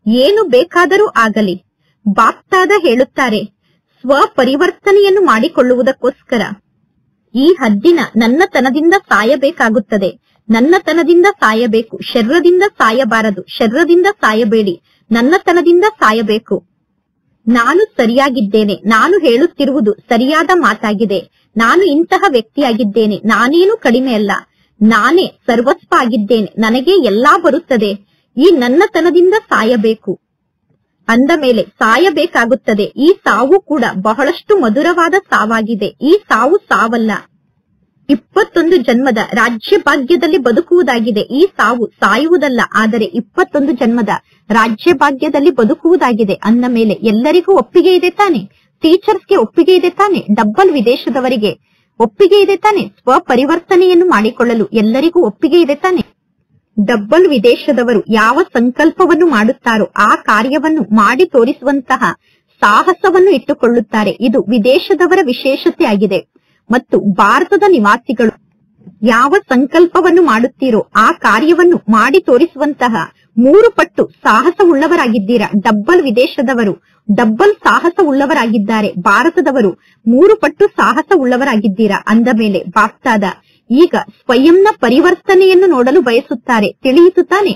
ಏನು ಬೇಕಾದರೂ ಆಗಲಿ. ಬಾಪ್ತಾದ ಹೇಳುತ್ತಾರೆ, ಸ್ವಪರಿವರ್ತನೆಯನ್ನು ಮಾಡಿಕೊಳ್ಳುವುದಕ್ಕೋಸ್ಕರ ಈ ಹದ್ದಿನ ನನ್ನತನದಿಂದ ಸಾಯಬೇಕಾಗುತ್ತದೆ. ನನ್ನತನದಿಂದ ಸಾಯಬೇಕು, ಶರೀರದಿಂದ ಸಾಯಬಾರದು. ಶರೀರದಿಂದ ಸಾಯಬೇಡಿ, ನನ್ನತನದಿಂದ ಸಾಯಬೇಕು. ನಾನು ಸರಿಯಾಗಿದ್ದೇನೆ, ನಾನು ಹೇಳುತ್ತಿರುವುದು ಸರಿಯಾದ ಮಾತಾಗಿದೆ, ನಾನು ಇಂತಹ ವ್ಯಕ್ತಿಯಾಗಿದ್ದೇನೆ, ನಾನೇನು ಕಡಿಮೆ ಅಲ್ಲ. ನಾನೇ ಸರ್ವಸ್ವ ಆಗಿದ್ದೇನೆ, ನನಗೆ ಎಲ್ಲಾ ಬರುತ್ತದೆ, ಈ ನನ್ನತನದಿಂದ ಸಾಯಬೇಕು ಅಂದ ಮೇಲೆ ಸಾಯಬೇಕಾಗುತ್ತದೆ. ಈ ಸಾವು ಕೂಡ ಬಹಳಷ್ಟು ಮಧುರವಾದ ಸಾವಾಗಿದೆ. ಈ ಸಾವು ಸಾವಲ್ಲ, 21 ಜನ್ಮದ ರಾಜ್ಯ ಭಾಗ್ಯದಲ್ಲಿ ಬದುಕುವುದಾಗಿದೆ. ಈ ಸಾವು ಸಾಯುವುದಲ್ಲ, ಆದರೆ 21 ಜನ್ಮದ ರಾಜ್ಯ ಭಾಗ್ಯದಲ್ಲಿ ಬದುಕುವುದಾಗಿದೆ ಅಂದ ಮೇಲೆ ಎಲ್ಲರಿಗೂ ಒಪ್ಪಿಗೆ ಇದೆ ತಾನೆ? ಟೀಚರ್ಸ್ಗೆ ಒಪ್ಪಿಗೆ ಇದೆ ತಾನೆ? ಡಬ್ಬಲ್ ವಿದೇಶದವರಿಗೆ ಒಪ್ಪಿಗೆ ಇದೆ ತಾನೆ? ಸ್ವಪರಿವರ್ತನೆಯನ್ನು ಮಾಡಿಕೊಳ್ಳಲು ಎಲ್ಲರಿಗೂ ಒಪ್ಪಿಗೆ ಇದೆ ತಾನೆ? ಡಬ್ಬಲ್ ವಿದೇಶದವರು ಯಾವ ಸಂಕಲ್ಪವನ್ನು ಮಾಡುತ್ತಾರೋ ಆ ಕಾರ್ಯವನ್ನು ಮಾಡಿ ತೋರಿಸುವಂತಹ ಸಾಹಸವನ್ನು ಇಟ್ಟುಕೊಳ್ಳುತ್ತಾರೆ. ಇದು ವಿದೇಶದವರ ವಿಶೇಷತೆ ಆಗಿದೆ. ಮತ್ತು ಭಾರತದ ನಿವಾಸಿಗಳು ಯಾವ ಸಂಕಲ್ಪವನ್ನು ಮಾಡುತ್ತೀರೋ ಆ ಕಾರ್ಯವನ್ನು ಮಾಡಿ ತೋರಿಸುವಂತಹ 3 ಪಟ್ಟು ಸಾಹಸವುಳ್ಳವರಾಗಿದ್ದೀರಾ. ಡಬ್ಬಲ್ ವಿದೇಶದವರು ಡಬ್ಬಲ್ ಸಾಹಸ ಉಳ್ಳವರಾಗಿದ್ದಾರೆ, ಭಾರತದವರು 3 ಪಟ್ಟು ಸಾಹಸ ಉಳ್ಳವರಾಗಿದ್ದೀರಾ ಅಂದ ಮೇಲೆ ಬಾಪ್ತಾದ ಈಗ ಸ್ವಯಂನ ಪರಿವರ್ತನೆಯನ್ನು ನೋಡಲು ಬಯಸುತ್ತಾರೆ. ತಿಳಿಯಿತು ತಾನೆ?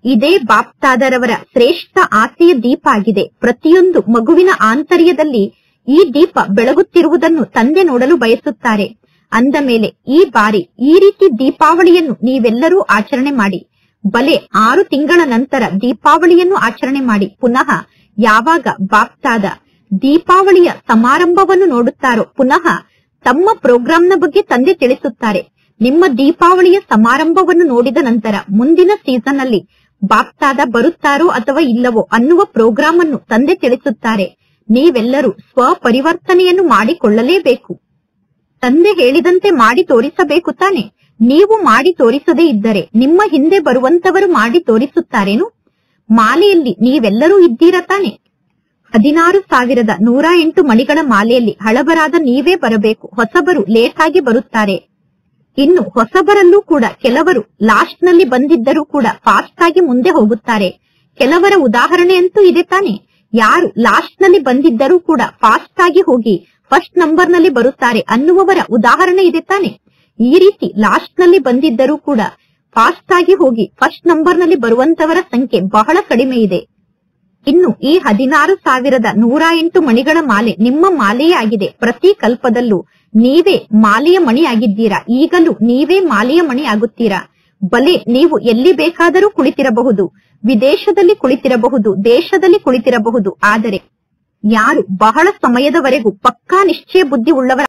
ಇದೇ ಬಾಪ್ತಾದರವರ ಶ್ರೇಷ್ಠ ಆಸೆಯ ದೀಪ ಆಗಿದೆ. ಪ್ರತಿಯೊಂದು ಮಗುವಿನ ಆಂತರ್ಯದಲ್ಲಿ ಈ ದೀಪ ಬೆಳಗುತ್ತಿರುವುದನ್ನು ತಂದೆ ನೋಡಲು ಬಯಸುತ್ತಾರೆ. ಅಂದ ಮೇಲೆ ಈ ಬಾರಿ ಈ ರೀತಿ ದೀಪಾವಳಿಯನ್ನು ನೀವೆಲ್ಲರೂ ಆಚರಣೆ ಮಾಡಿ. ಬಲೆ 6 ತಿಂಗಳ ನಂತರ ದೀಪಾವಳಿಯನ್ನು ಆಚರಣೆ ಮಾಡಿ. ಪುನಃ ಯಾವಾಗ ಬಾಪ್ತಾದ ದೀಪಾವಳಿಯ ಸಮಾರಂಭವನ್ನು ನೋಡುತ್ತಾರೋ ಪುನಃ ತಮ್ಮ ಪ್ರೋಗ್ರಾಂನ ಬಗ್ಗೆ ತಂದೆ ತಿಳಿಸುತ್ತಾರೆ. ನಿಮ್ಮ ದೀಪಾವಳಿಯ ಸಮಾರಂಭವನ್ನು ನೋಡಿದ ನಂತರ ಮುಂದಿನ ಸೀಸನ್ ಅಲ್ಲಿ ಬಾಪ್ತಾದ ಬರುತ್ತಾರೋ ಅಥವಾ ಇಲ್ಲವೋ ಅನ್ನುವ ಪ್ರೋಗ್ರಾಂ ಅನ್ನು ತಂದೆ ತಿಳಿಸುತ್ತಾರೆ. ನೀವೆಲ್ಲರೂ ಸ್ವಪರಿವರ್ತನೆಯನ್ನು ಮಾಡಿಕೊಳ್ಳಲೇಬೇಕು. ತಂದೆ ಹೇಳಿದಂತೆ ಮಾಡಿ ತೋರಿಸಬೇಕು ತಾನೆ? ನೀವು ಮಾಡಿ ತೋರಿಸದೇ ಇದ್ದರೆ ನಿಮ್ಮ ಹಿಂದೆ ಬರುವಂತವರು ಮಾಡಿ ತೋರಿಸುತ್ತಾರೇನು? ಮಾಲೆಯಲ್ಲಿ ನೀವೆಲ್ಲರೂ ಇದ್ದೀರಾ ತಾನೆ? 16,108 ಮಣಿಗಳ ಮಾಲೆಯಲ್ಲಿ ಹಳಬರಾದ ನೀವೇ ಬರಬೇಕು. ಹೊಸಬರು ಲೇಟ್ ಆಗಿ ಬರುತ್ತಾರೆ. ಇನ್ನು ಹೊಸಬರಲ್ಲೂ ಕೂಡ ಕೆಲವರು ಲಾಸ್ಟ್ ನಲ್ಲಿ ಬಂದಿದ್ದರೂ ಕೂಡ ಫಾಸ್ಟ್ ಆಗಿ ಮುಂದೆ ಹೋಗುತ್ತಾರೆ. ಕೆಲವರ ಉದಾಹರಣೆ ಅಂತೂ ಇದೆ ತಾನೆ? ಯಾರು ಲಾಸ್ಟ್ ನಲ್ಲಿ ಬಂದಿದ್ದರೂ ಕೂಡ ಫಾಸ್ಟ್ ಆಗಿ ಹೋಗಿ ಫಸ್ಟ್ ನಂಬರ್ ನಲ್ಲಿ ಬರುತ್ತಾರೆ ಅನ್ನುವವರ ಉದಾಹರಣೆ ಇದೆ ತಾನೆ? ಈ ರೀತಿ ಲಾಸ್ಟ್ ನಲ್ಲಿ ಬಂದಿದ್ದರೂ ಕೂಡ ಫಾಸ್ಟ್ ಆಗಿ ಹೋಗಿ ಫಸ್ಟ್ ನಂಬರ್ ನಲ್ಲಿ ಬರುವಂತವರ ಸಂಖ್ಯೆ ಬಹಳ ಕಡಿಮೆ ಇದೆ. ಇನ್ನು ಈ 16,108 ಮಣಿಗಳ ಮಾಲೆ ನಿಮ್ಮ ಮಾಲೆಯೇ ಆಗಿದೆ. ಪ್ರತಿ ಕಲ್ಪದಲ್ಲೂ ನೀವೇ ಮಾಲೆಯ ಮಣಿ ಆಗಿದ್ದೀರಾ. ಈಗಲೂ ನೀವೇ ಮಾಲೆಯ ಮಣಿ ಆಗುತ್ತೀರಾ. ಬಲೆ ನೀವು ಎಲ್ಲಿ ಬೇಕಾದರೂ ಕುಳಿತಿರಬಹುದು, ವಿದೇಶದಲ್ಲಿ ಕುಳಿತಿರಬಹುದು, ದೇಶದಲ್ಲಿ ಕುಳಿತಿರಬಹುದು. ಆದರೆ ಯಾರು ಬಹಳ ಸಮಯದವರೆಗೂ ಪಕ್ಕಾ ನಿಶ್ಚಯ ಬುದ್ಧಿ ಉಳ್ಳವರ